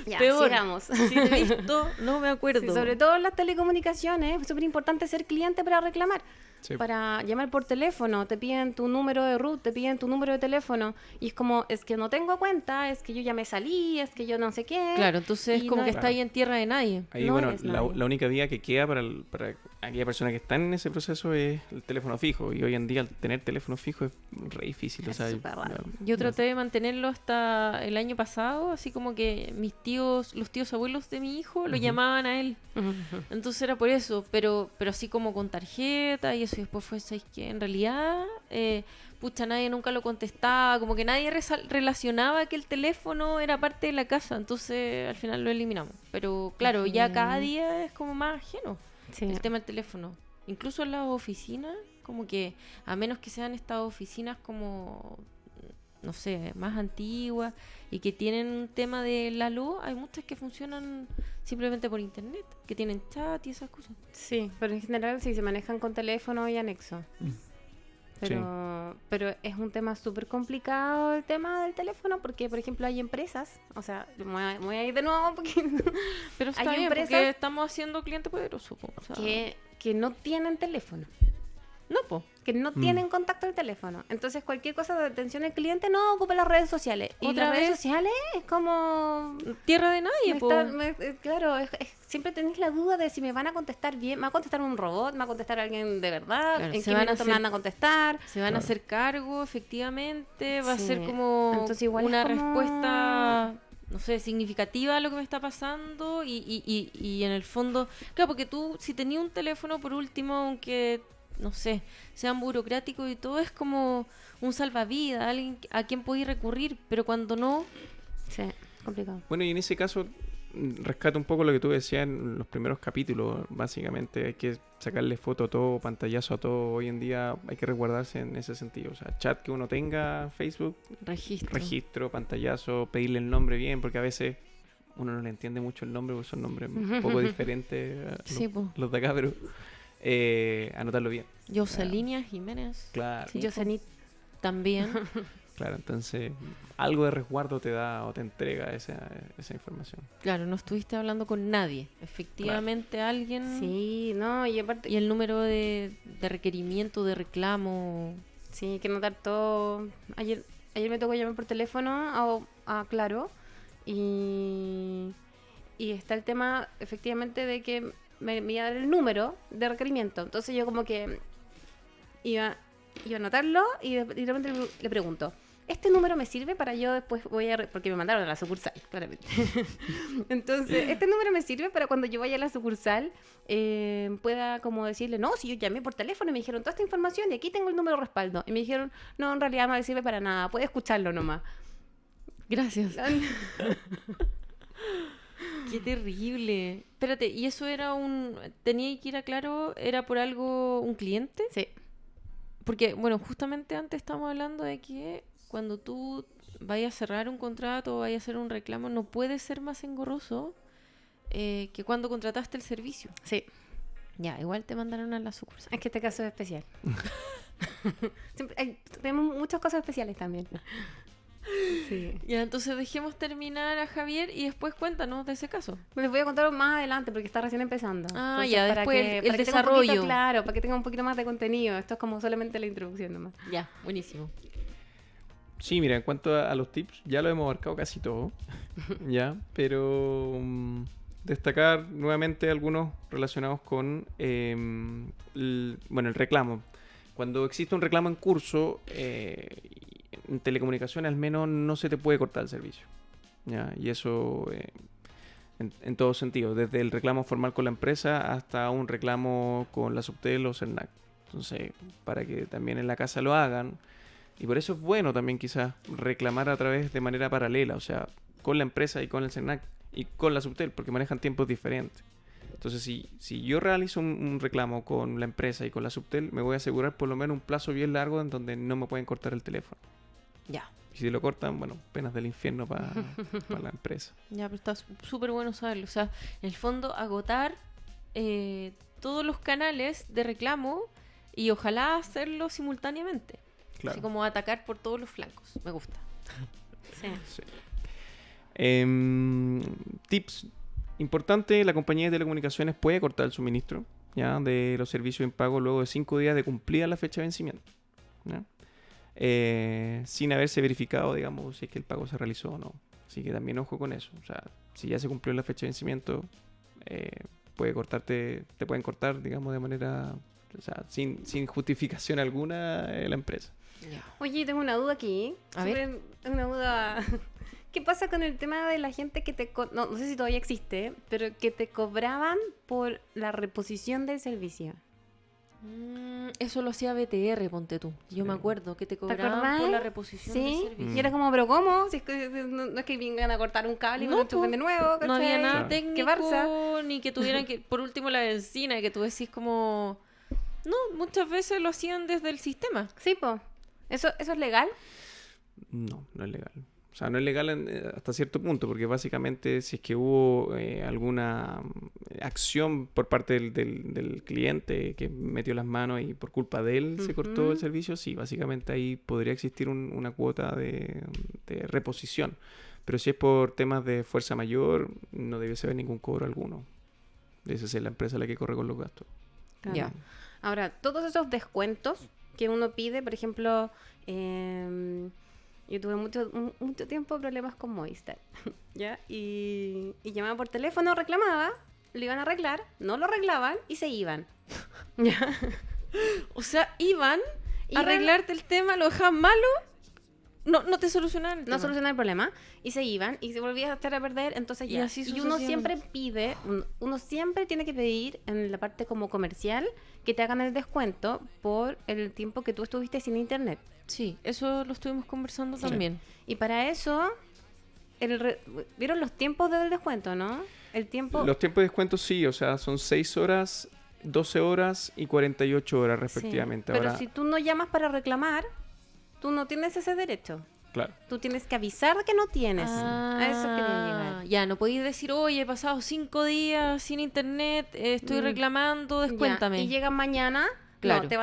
Ya, Peor. sigamos. Si te he visto, no me acuerdo. Sí, sobre todo en las telecomunicaciones, es súper importante ser cliente para reclamar. Sí. Para llamar por teléfono, te piden tu número de root, te piden tu número de teléfono. Y es como, es que no tengo cuenta, es que yo ya me salí, es que yo no sé qué. Claro, entonces Y es como no- que está ahí en tierra de nadie. Ahí, No bueno, eres la nadie. única vía que queda para aquella persona que está en ese proceso es el teléfono fijo. Y hoy en día, al tener teléfono fijo es re difícil. O Es sea, súper raro. Yo traté de mantenerlo hasta el año pasado, así como que los tíos abuelos de mi hijo lo llamaban a él. Entonces era por eso, pero así como con tarjeta y eso. Y después fue, ¿sabes qué? En realidad, pucha, nadie nunca lo contestaba, como que nadie relacionaba que el teléfono era parte de la casa. Entonces al final lo eliminamos. Pero claro, ya cada día es como más ajeno Sí. el tema del teléfono. Incluso en las oficinas, como que a menos que sean estas oficinas como, no sé, más antiguas y que tienen un tema de la luz, hay muchas que funcionan simplemente por internet, que tienen chat y esas cosas. Sí, pero en general sí se manejan con teléfono y anexo. Pero es un tema súper complicado el tema del teléfono porque, por ejemplo, hay empresas, o sea, me voy a ir de nuevo porque Pero está Hay bien, empresas porque estamos haciendo cliente poderoso. Po, o sea, que no tienen teléfono, no, po. que no tienen contacto al teléfono. Entonces, cualquier cosa de atención al cliente no ocupa las redes sociales. Y Otra las redes vez, sociales es como... Tierra de nadie, po. claro, siempre tenéis la duda de si me van a contestar bien. ¿Me va a contestar un robot? ¿Me va a contestar alguien de verdad? Claro, ¿En se qué van a minuto me hacer- van a contestar? Se van a hacer cargo, efectivamente. Va a Sí. ser como Entonces, igual es una como- respuesta, no sé, significativa a lo que me está pasando. Y en el fondo, claro, porque tú, si tenías un teléfono, por último, aunque, no sé, sean burocráticos y todo, es como un salvavidas, alguien a quien podéis recurrir. Pero cuando no, Sí, complicado. Bueno, y en ese caso, rescato un poco lo que tú decías en los primeros capítulos. Básicamente, hay que sacarle foto a todo, pantallazo a todo. Hoy en día hay que resguardarse en ese sentido. O sea, chat que uno tenga, Facebook, registro, pantallazo, pedirle el nombre bien, porque a veces uno no le entiende mucho el nombre, porque son nombres un poco diferentes a Sí, po. los de acá, pero anotarlo bien. Joselina Jiménez. Claro, Sí, Yosemite. también. claro. Entonces, algo de resguardo te da o te entrega esa información. Claro, no estuviste hablando con nadie. Efectivamente, alguien. Sí, no, y aparte... Y el número de requerimiento, de reclamo. Sí, hay que notar todo. Ayer me tocó llamar por teléfono a Claro y está el tema efectivamente de que me iba a dar el número de requerimiento. Entonces yo como que iba a anotarlo y de repente le pregunto, ¿este número me sirve para yo después porque me mandaron a la sucursal, claramente. Entonces, ¿este número me sirve para cuando yo vaya a la sucursal pueda como decirle, no, si yo llamé por teléfono y me dijeron toda esta información y aquí tengo el número de respaldo? Y me dijeron, no, en realidad no le sirve para nada, puede escucharlo nomás. Gracias. Qué terrible. Espérate, ¿y eso era tenía que ir a Claro, era por algo un cliente? Sí, Porque, bueno, justamente antes estábamos hablando de que cuando tú vayas a cerrar un contrato o vayas a hacer un reclamo, no puede ser más engorroso que cuando contrataste el servicio. sí. Ya, igual te mandaron a la sucursal. Es que este caso es especial. Tenemos muchas cosas especiales también. Sí. Ya, entonces dejemos terminar a Javier y después cuéntanos de ese caso. Les voy a contar más adelante porque está recién empezando. Ah, Entonces, ya, para después que el tenga un desarrollo. poquito, claro, para que tenga un poquito más de contenido. Esto es como solamente la introducción nomás. Ya, buenísimo. Sí, mira, en cuanto a los tips, ya lo hemos abarcado casi todo, ya, pero destacar nuevamente algunos relacionados con el reclamo. Cuando existe un reclamo en curso, en telecomunicaciones al menos no se te puede cortar el servicio, ya, y eso en todos sentidos, desde el reclamo formal con la empresa hasta un reclamo con la Subtel o Cernac. Entonces, para que también en la casa lo hagan. Y por eso es bueno también quizás reclamar a través de manera paralela, o sea, con la empresa y con el SENAC y con la Subtel, porque manejan tiempos diferentes. Entonces, si yo realizo un reclamo con la empresa y con la Subtel, me voy a asegurar por lo menos un plazo bien largo en donde no me pueden cortar el teléfono. Ya. Y si lo cortan, bueno, penas del infierno para la empresa. Ya, pero está súper bueno saberlo. O sea, en el fondo, agotar todos los canales de reclamo y ojalá hacerlo simultáneamente. Claro. Así como atacar por todos los flancos. Me gusta. Sí. Sí. Tips. Importante, la compañía de telecomunicaciones puede cortar el suministro, ¿ya?, de los servicios en pago luego de 5 días de cumplida la fecha de vencimiento, ¿ya? Sin haberse verificado, digamos, si es que el pago se realizó o no. Así que también ojo con eso. O sea, si ya se cumplió la fecha de vencimiento, te pueden cortar, digamos, de manera, o sea, sin justificación alguna la empresa. Ya. Oye, tengo una duda aquí. A ver. Una duda. ¿Qué pasa con el tema de la gente que no sé si todavía existe, pero que te cobraban por la reposición del servicio? Eso lo hacía BTR, ponte tú. Yo me acuerdo que te cobraban acordás? por la reposición Sí. del servicio. Y era como, ¿pero cómo? Si es que no es que vengan a cortar un cable y me lo enchufen de nuevo, No había ¿cachai? nada Claro. técnico, ¿Qué Barça? ni que tuvieran que, por último, la benzina, que tú decís como... No, muchas veces lo hacían desde el sistema. Sí, po. ¿Eso es legal? No, no es legal. O sea, no es legal hasta cierto punto, porque básicamente si es que hubo alguna acción por parte del cliente que metió las manos y por culpa de él se cortó el servicio, sí, básicamente ahí podría existir una cuota de reposición. Pero si es por temas de fuerza mayor, no debiese haber ningún cobro alguno. Debe ser la empresa la que corre con los gastos. Claro. Ya. Ahora, todos esos descuentos que uno pide, por ejemplo, yo tuve mucho tiempo problemas con Movistar, ¿ya? Y llamaba por teléfono, reclamaba, lo iban a arreglar, no lo arreglaban y se iban. ¿Ya? O sea, iban a Iban- arreglarte el tema, lo dejaban malo, no te solucionaban el No tema. solucionaba el problema y se iban y se volvía a echar a perder, entonces Y ya. así Y uno sucesivamente. siempre pide, uno siempre tiene que pedir en la parte como comercial que te hagan el descuento por el tiempo que tú estuviste sin internet. Sí, eso lo estuvimos conversando Sí. también. Y para eso, ¿vieron los tiempos del descuento, no? El tiempo... Los tiempos de descuento sí, o sea, son 6 horas, 12 horas y 48 horas Sí, respectivamente. pero Ahora, si tú no llamas para reclamar, tú no tienes ese derecho. claro. Tú tienes que avisar que no tienes. A eso quería llegar. Ya, no podéis decir, oye, he pasado 5 días sin internet, estoy reclamando, Ya, descuéntame. y llegan mañana, Claro. no, te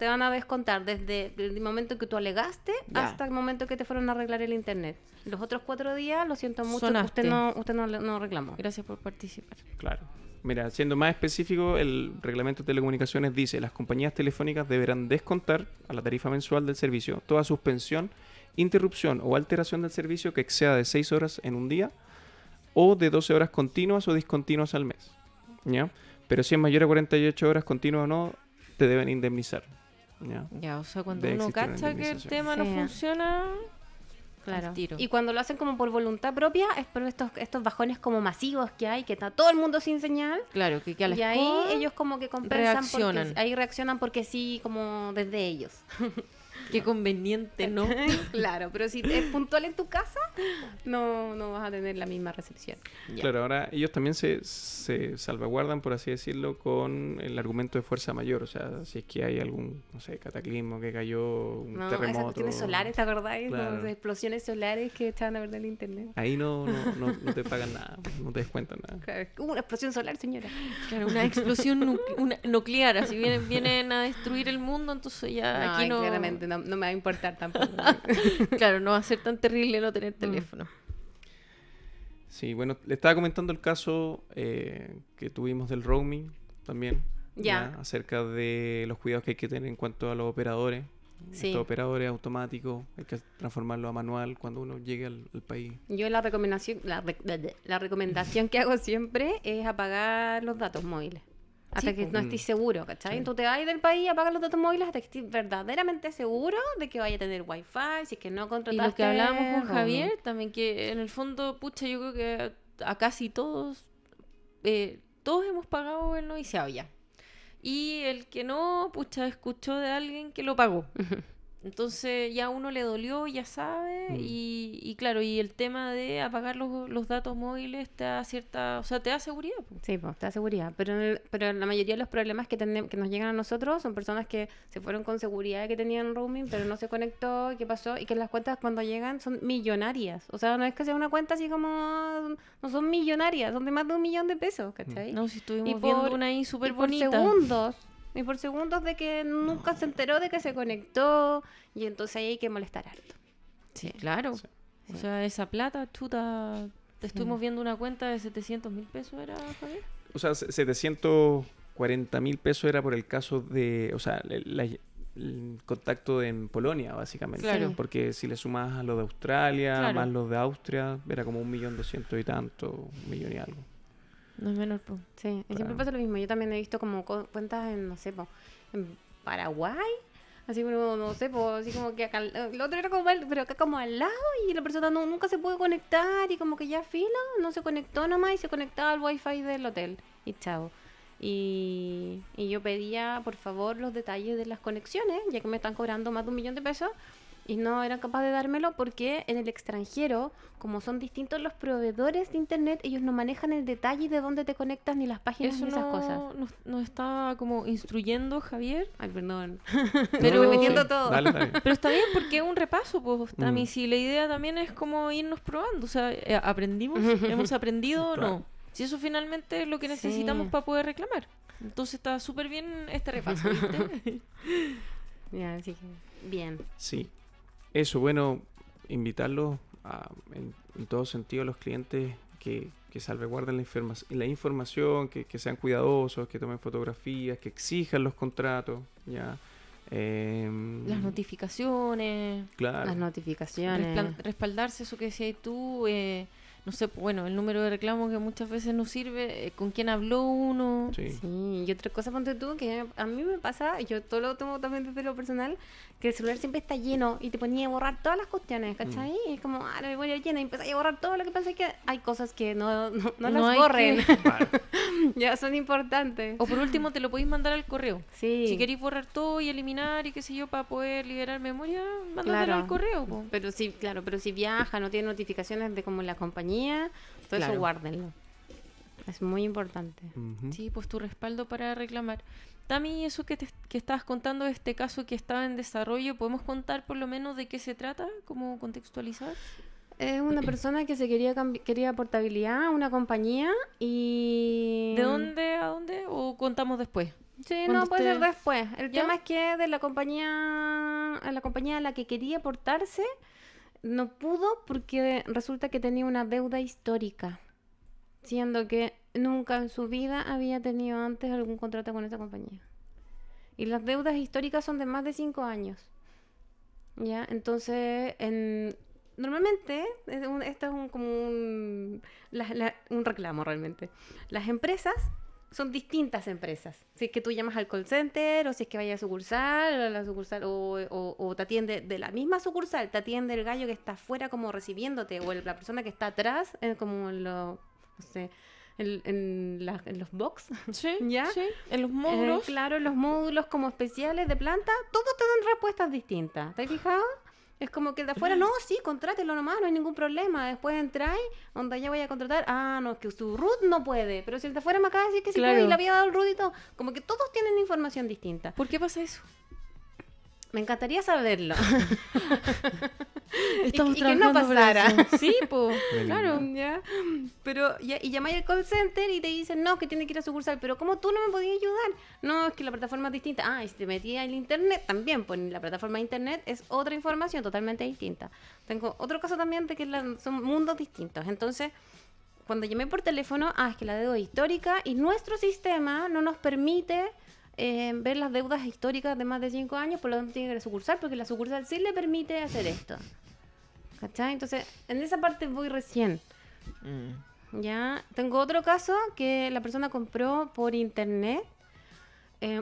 van a descontar desde el momento que tú alegaste Ya. hasta el momento que te fueron a arreglar el internet. Los otros 4 días, lo siento mucho, Sonaste. usted no reclamó. Gracias por participar. Claro. Mira, siendo más específico, el reglamento de telecomunicaciones dice: las compañías telefónicas deberán descontar a la tarifa mensual del servicio toda suspensión, interrupción o alteración del servicio que exceda de 6 horas en un día o de 12 horas continuas o discontinuas al mes, ¿ya? Pero si es mayor a 48 horas continuas o no, te deben indemnizar, ¿ya? Ya, o sea, cuando Debe uno existir una cacha que el indemnización. tema no Sí. funciona, Claro. al tiro. Y cuando lo hacen como por voluntad propia, es por estos bajones como masivos que hay, que está todo el mundo sin señal. claro, que a la Y ahí escoba, ellos como que compensan reaccionan. ahí reaccionan porque sí, como desde ellos. qué conveniente, ¿no? Claro, pero si es puntual en tu casa, no vas a tener la misma recepción. Ya. Claro, ahora ellos también se salvaguardan, por así decirlo, con el argumento de fuerza mayor. O sea, si es que hay algún, no sé, cataclismo que cayó, un No, esas terremoto. cuestiones solares, ¿te acordáis? Claro. Como de explosiones solares que echaban a perder el internet. Ahí no te pagan nada, no te descuentan nada. Claro, hubo una explosión solar, señora. Claro, una explosión nuclear, así vienen a destruir el mundo, entonces ya aquí no... claramente no me va a importar tampoco. Claro, no va a ser tan terrible no tener teléfono. Sí, bueno, le estaba comentando el caso que tuvimos del roaming también. Ya. Acerca de los cuidados que hay que tener en cuanto a los operadores. Sí. Estos operadores automáticos, hay que transformarlo a manual cuando uno llegue al país. Yo la recomendación que hago siempre es apagar los datos móviles. Hasta Sí, que po. no estés seguro, ¿cachai? Sí. Tú te vas del país, apagas los datos móviles hasta que estés verdaderamente seguro de que vaya a tener wifi, si es que no Y contrataste lo que hablábamos con roaming. Javier, también que en el fondo, pucha, yo creo que a casi todos hemos pagado el noviciado ya. y el que no, pucha, escuchó de alguien que lo pagó. Entonces ya a uno le dolió, ya sabe, y claro, y el tema de apagar los datos móviles te da cierta, o sea, te da seguridad. Po. Sí, pues, te da seguridad. Pero la mayoría de los problemas que nos llegan a nosotros son personas que se fueron con seguridad de que tenían roaming, pero no se conectó, y qué pasó, y que las cuentas cuando llegan son millonarias. O sea, no es que sea una cuenta así como... No son millonarias, son de más de 1 millón de pesos, ¿cachai? No, si estuvimos Y viendo una ahí súper bonita. Y por segundos de que nunca se enteró de que se conectó, y entonces ahí hay que molestar harto. Sí, claro. Sí. O sea, esa plata, chuta, estuvimos viendo una cuenta de 700.000 pesos, ¿era, Javier? O sea, 740.000 pesos era por el caso de, o sea, el contacto en Polonia, básicamente. Claro. Porque si le sumas a lo de Australia, Claro. más los de Austria, era como 1.200.000 y tanto, 1.000.000 y algo. No es menor, po. Sí, y siempre Claro. pasa lo mismo. Yo también he visto como cuentas en, no sé, en Paraguay. Así, pero no sé, así como que acá, el otro era como pero acá como al lado, y la persona nunca se puede conectar, y como que ya filo, no se conectó nomás, y se conectaba al wifi del hotel, y chao. Y yo pedía, por favor, los detalles de las conexiones, ya que me están cobrando más de 1 millón de pesos, y no eran capaces de dármelo porque en el extranjero, como son distintos los proveedores de internet, ellos no manejan el detalle de dónde te conectas ni las páginas Eso ni esas cosas. nos está como instruyendo Javier. Ay, perdón. Pero- Estoy metiendo Sí, todo. dale, dale. Pero está bien porque es un repaso, pues, Tami. Mm. Si la idea también es como irnos probando. O sea, ¿aprendimos? ¿Hemos aprendido o Claro. no? Si eso finalmente es lo que Sí. necesitamos para poder reclamar. Entonces está súper bien este repaso, ¿viste? Ya, así que, bien. Sí. Eso, bueno, invitarlos en todo sentido a los clientes que salvaguarden la información, que sean cuidadosos, que tomen fotografías, que exijan los contratos, ya. Las notificaciones, Claro. Las notificaciones. respaldarse, eso que decías tú, no sé, bueno, el número de reclamo que muchas veces nos sirve, con quién habló uno. Sí. Sí, y otra cosa, ponte tú, que a mí me pasa, y yo todo lo tomo también desde lo personal, que el celular siempre está lleno y te ponía a borrar todas las cuestiones, ¿cachai? Y es como, la memoria llena, y empecé a borrar todo lo que pasa, es que hay cosas que no No las hay borren, Vale. ya son importantes. O por último te lo podéis mandar al correo. Sí. Si queréis borrar todo y eliminar y qué sé yo, para poder liberar memoria, mándalo Claro. al correo. Po. Pero sí, claro, pero si viaja, no tiene notificaciones de como la compañía, todo Claro. eso guárdenlo. Es muy importante. Ujú. Sí, pues tu respaldo para reclamar. Tami, eso que estabas contando de este caso que estaba en desarrollo, ¿podemos contar por lo menos de qué se trata? ¿Cómo contextualizar? Es una persona que se quería portabilidad a una compañía y... ¿De dónde a dónde? ¿O contamos después? Sí, Cuando no, puede ser esté- después. El ¿Ya? tema es que de la compañía a la que quería portarse, no pudo porque resulta que tenía una deuda histórica, siendo que nunca en su vida había tenido antes algún contrato con esa compañía. Y las deudas históricas son de más de 5 años. ¿Ya? Entonces, normalmente, esto es un reclamo realmente. Las empresas son distintas empresas. Si es que tú llamas al call center, o si es que vayas a sucursal, o la sucursal, o te atiende de la misma sucursal, te atiende el gallo que está afuera como recibiéndote, o la persona que está atrás, como en no sé, en los box. Sí, ¿Ya? sí. En los módulos. Claro, los módulos como especiales de planta, todos te dan respuestas distintas. ¿Te has fijado? Es como que el de afuera, no, sí, contrátelo nomás, no hay ningún problema. Después entráis, donde ya voy a contratar, no, es que su root no puede. Pero si el de afuera me acaba de decir que sí Claro. puede y le había dado el root y todo, como que todos tienen información distinta. ¿Por qué pasa eso? Me encantaría saberlo. Estamos y que no trabajando por pasara. eso. Sí, pues, Qué claro. ¿Ya? Pero, y llamáis al call center y te dicen, no, que tiene que ir a sucursal, pero ¿cómo tú no me podías ayudar? No, es que la plataforma es distinta. Y si te metías en internet, también, pues la plataforma de internet es otra información totalmente distinta. Tengo otro caso también de que son mundos distintos. Entonces, cuando llamé por teléfono, es que la deuda es histórica y nuestro sistema no nos permite ver las deudas históricas de más de 5 años, por lo tanto tiene que ir a la sucursal, porque la sucursal sí le permite hacer esto. ¿Cachai? Entonces, en esa parte voy recién. Ya, tengo otro caso que la persona compró por internet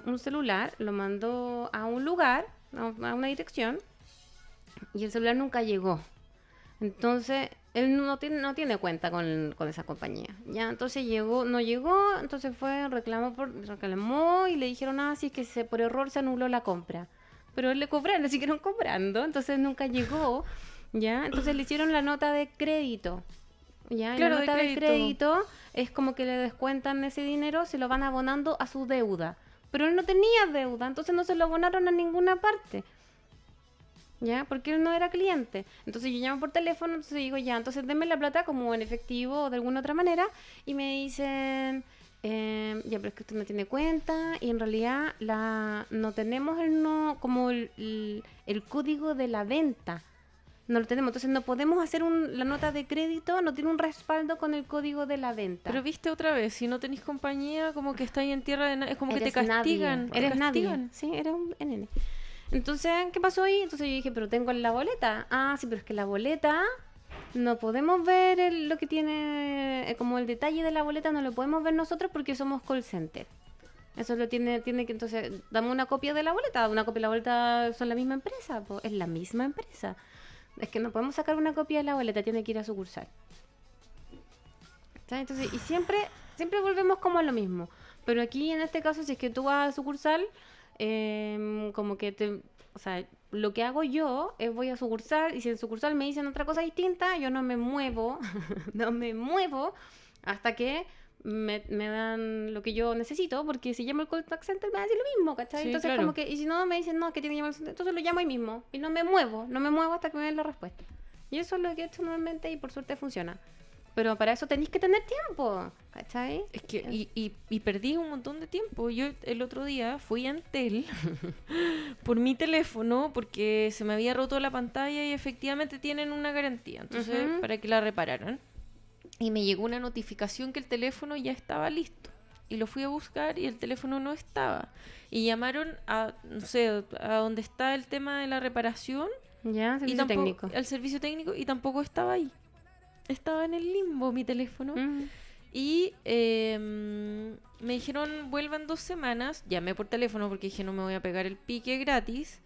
un celular, lo mandó a un lugar, a una dirección, y el celular nunca llegó. Entonces, él no tiene cuenta con esa compañía. Ya, entonces no llegó, entonces reclamó y le dijeron, sí, es que por error se anuló la compra. Pero él le siguieron cobrando, entonces nunca llegó, ¿ya? Entonces le hicieron la nota de crédito, ¿ya? Y Claro, la de nota de crédito. crédito es como que le descuentan ese dinero, se lo van abonando a su deuda. Pero él no tenía deuda, entonces no se lo abonaron a ninguna parte. ¿Ya? Porque él no era cliente. Entonces yo llamo por teléfono, entonces digo, ya, entonces denme la plata como en efectivo o de alguna otra manera. Y me dicen, ya, pero es que usted no tiene cuenta y en realidad no tenemos el código de la venta. No lo tenemos, entonces no podemos hacer la nota de crédito, no tiene un respaldo con el código de la venta. Pero viste otra vez, si no tenéis compañía, como que estáis en tierra de es como que te Eres nadie, castigan. te Eres nadie. castigan. Sí, eres un NN. Entonces, ¿qué pasó ahí? Entonces yo dije, pero tengo la boleta. Sí, pero es que la boleta no podemos ver lo que tiene, como el detalle de la boleta no lo podemos ver nosotros porque somos call center. Eso lo tiene que, entonces, dame una copia de la boleta. Una copia de la boleta son la misma empresa, po, es la misma empresa. Es que no podemos sacar una copia de la boleta, tiene que ir a sucursal. ¿Sabes? Entonces, y siempre volvemos como a lo mismo. Pero aquí, en este caso, si es que tú vas a sucursal, como que o sea, lo que hago yo es voy a sucursal y si en sucursal me dicen otra cosa distinta, yo no me muevo, no me muevo hasta que me dan lo que yo necesito, porque si llamo al contact center me va a decir lo mismo, ¿cachai? Sí, Entonces claro. como que, y si no me dicen no, que tiene que llamar al center, entonces lo llamo ahí mismo y no me muevo hasta que me den la respuesta. Y eso es lo que he hecho normalmente y por suerte funciona. Pero para eso tenéis que tener tiempo, ¿cachai? Es que, y perdí un montón de tiempo. Yo el otro día fui a Entel por mi teléfono porque se me había roto la pantalla y efectivamente tienen una garantía. Entonces, Ujú. para que la repararan. Y me llegó una notificación que el teléfono ya estaba listo. Y lo fui a buscar y el teléfono no estaba. Y llamaron no sé, a donde está el tema de la reparación. Ya, Y servicio técnico. al servicio técnico y tampoco estaba ahí. Estaba en el limbo mi teléfono. Mm. Y me dijeron, vuelvan 2 semanas. Llamé por teléfono porque dije, no me voy a pegar el pique gratis.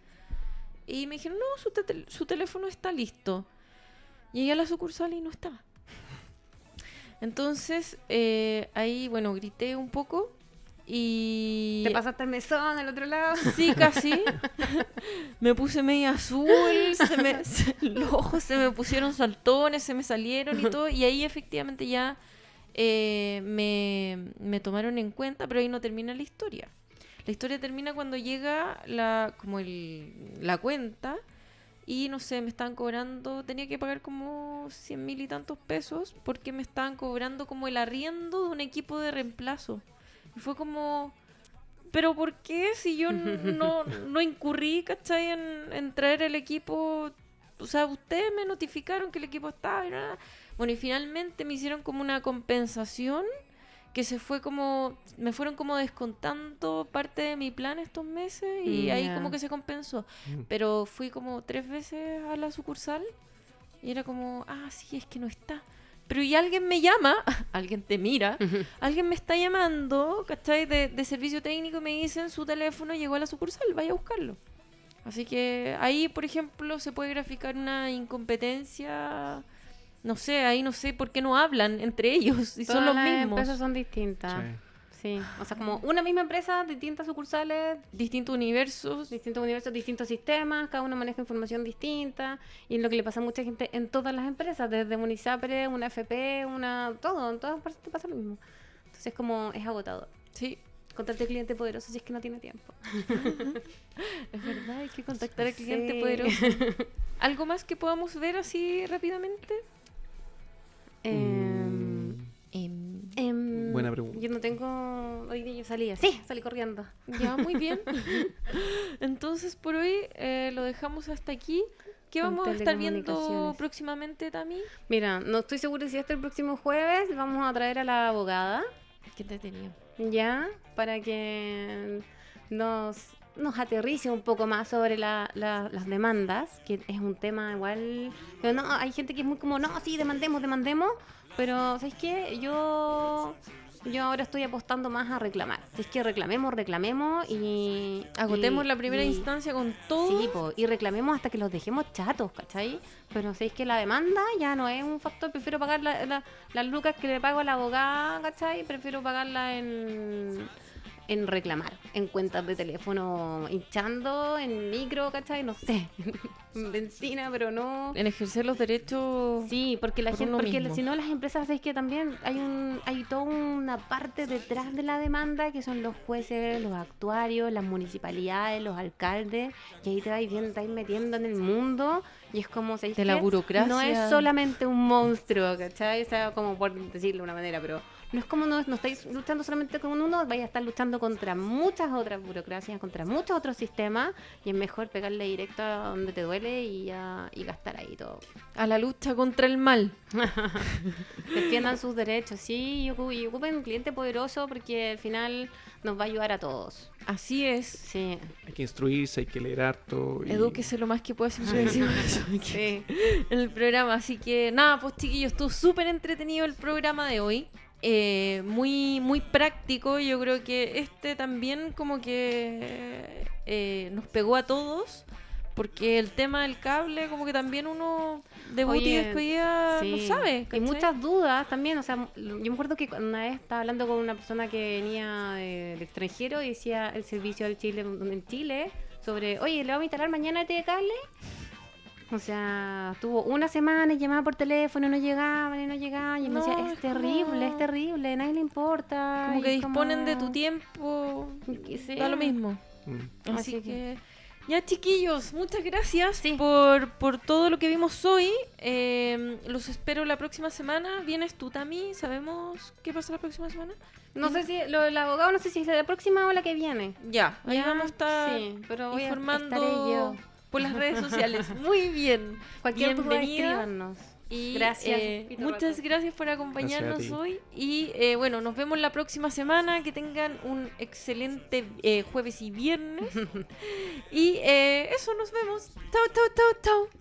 Y me dijeron, no, su teléfono está listo. Llegué a la sucursal y no estaba. Entonces, ahí, bueno, grité un poco. Y Te pasaste el mesón al otro lado. sí, casi. Me puse media azul, los ojos se me pusieron saltones, se me salieron y todo. Y ahí efectivamente ya me tomaron en cuenta, pero ahí no termina la historia. La historia termina cuando llega la cuenta y no sé, me estaban cobrando, tenía que pagar como 100.000 y tantos pesos porque me estaban cobrando como el arriendo de un equipo de reemplazo. Y fue como, ¿pero por qué si yo no incurrí, ¿cachai? En traer el equipo? O sea, ustedes me notificaron que el equipo estaba y nada. Bueno, y finalmente me hicieron como una compensación que me fueron como descontando parte de mi plan estos meses y ahí Ya. como que se compensó. Mm. Pero fui como 3 veces a la sucursal y era como, sí, es que no está. Pero y alguien me llama, alguien te mira, alguien me está llamando, ¿cachai? De servicio técnico y me dicen su teléfono llegó a la sucursal, vaya a buscarlo. Así que ahí, por ejemplo, se puede graficar una incompetencia. No sé, ahí no sé por qué no hablan entre ellos y son Todas los las mismos. empresas son distintas. Sí. Sí, o sea, como una misma empresa, distintas sucursales, Distintos universos. distintos universos, distintos sistemas, cada uno maneja información distinta, y es lo que le pasa a mucha gente en todas las empresas, desde Munisapre, una FP, todo, en todas partes te pasa lo mismo. Entonces es agotador. Sí, Contacte al cliente poderoso si es que no tiene tiempo. es verdad, hay que contactar al cliente Sí. poderoso. ¿Algo más que podamos ver así rápidamente? Buena pregunta. Yo no tengo... Hoy día yo salí corriendo. Ya, muy bien. Entonces, por hoy lo dejamos hasta aquí. ¿Qué Con vamos a estar viendo telecomunicaciones. próximamente, Tami? Mira, no estoy segura si hasta el próximo jueves vamos a traer a la abogada, Qué entretenido. ya, para que nos aterrice un poco más sobre las demandas, que es un tema igual, pero no, hay gente que es muy como, no, sí, demandemos, pero ¿sabes qué? Yo yo ahora estoy apostando más a reclamar. Es que reclamemos y... Agotemos y- la primera y- instancia con todo. Sí, po, y reclamemos hasta que los dejemos chatos, ¿cachai? Pero sabéis que la demanda ya no es un factor. Prefiero pagar las lucas que le pago a la abogada, ¿cachai? Prefiero pagarla en reclamar, en cuentas de teléfono hinchando, en micro, ¿cachai? No sé, en benzina, pero no... En ejercer los derechos. Sí, porque la por gente, uno porque mismo. si no las empresas es que también hay toda una parte detrás de la demanda que son los jueces, los actuarios, las municipalidades, los alcaldes, y ahí te vais metiendo en el mundo y es como ¿sabéis De la qué? burocracia. No es solamente un monstruo, ¿cachai? O sea, como por decirlo de una manera, pero no es como no estáis luchando solamente con uno, vais a estar luchando contra muchas otras burocracias, contra muchos otros sistemas, y es mejor pegarle directo a donde te duele y gastar ahí todo. A la lucha contra el mal. Defiendan sus derechos, sí, y ocupen un cliente poderoso porque al final nos va a ayudar a todos. Así es. Sí, Hay que instruirse, hay que leer harto. Edúquese lo más que pueda, siempre decimos eso aquí sí. en el programa. Así que nada, pues chiquillos, estuvo súper entretenido el programa de hoy. Muy, muy práctico. Yo creo que también como que nos pegó a todos. Porque el tema del cable, como que también uno de y Oye, despedida no sí. sabe. Y ¿cachai? muchas dudas también, o sea, yo me acuerdo que una vez estaba hablando con una persona que venía del extranjero y decía el servicio del Chile en Chile sobre, oye, ¿le vamos a instalar mañana este cable? O sea, tuvo una semana y llamaba por teléfono, no llegaban y no llegaban. Y me No, decía, es es terrible, como- es terrible, a nadie le importa. Como y que es disponen de como- tu tiempo. que sí. Da lo mismo. Mm. Así Así que... Ya, chiquillos, muchas gracias Sí. por todo lo que vimos hoy. Los espero la próxima semana. ¿Vienes tú, Tami? ¿Sabemos qué pasa la próxima semana? No sé si lo del abogado, no sé si es la próxima o la que viene. Ya, ahí Ya, vamos a estar sí, pero estaré informando yo. por las redes sociales. Muy bien. Cualquier duda, Bienvenida. escríbanos. Y Gracias, Pito muchas Rato. gracias por acompañarnos Gracias a ti. hoy. Y bueno, nos vemos la próxima semana. Que tengan un excelente jueves y viernes. Y eso, nos vemos. Chao, chao, chao, chao.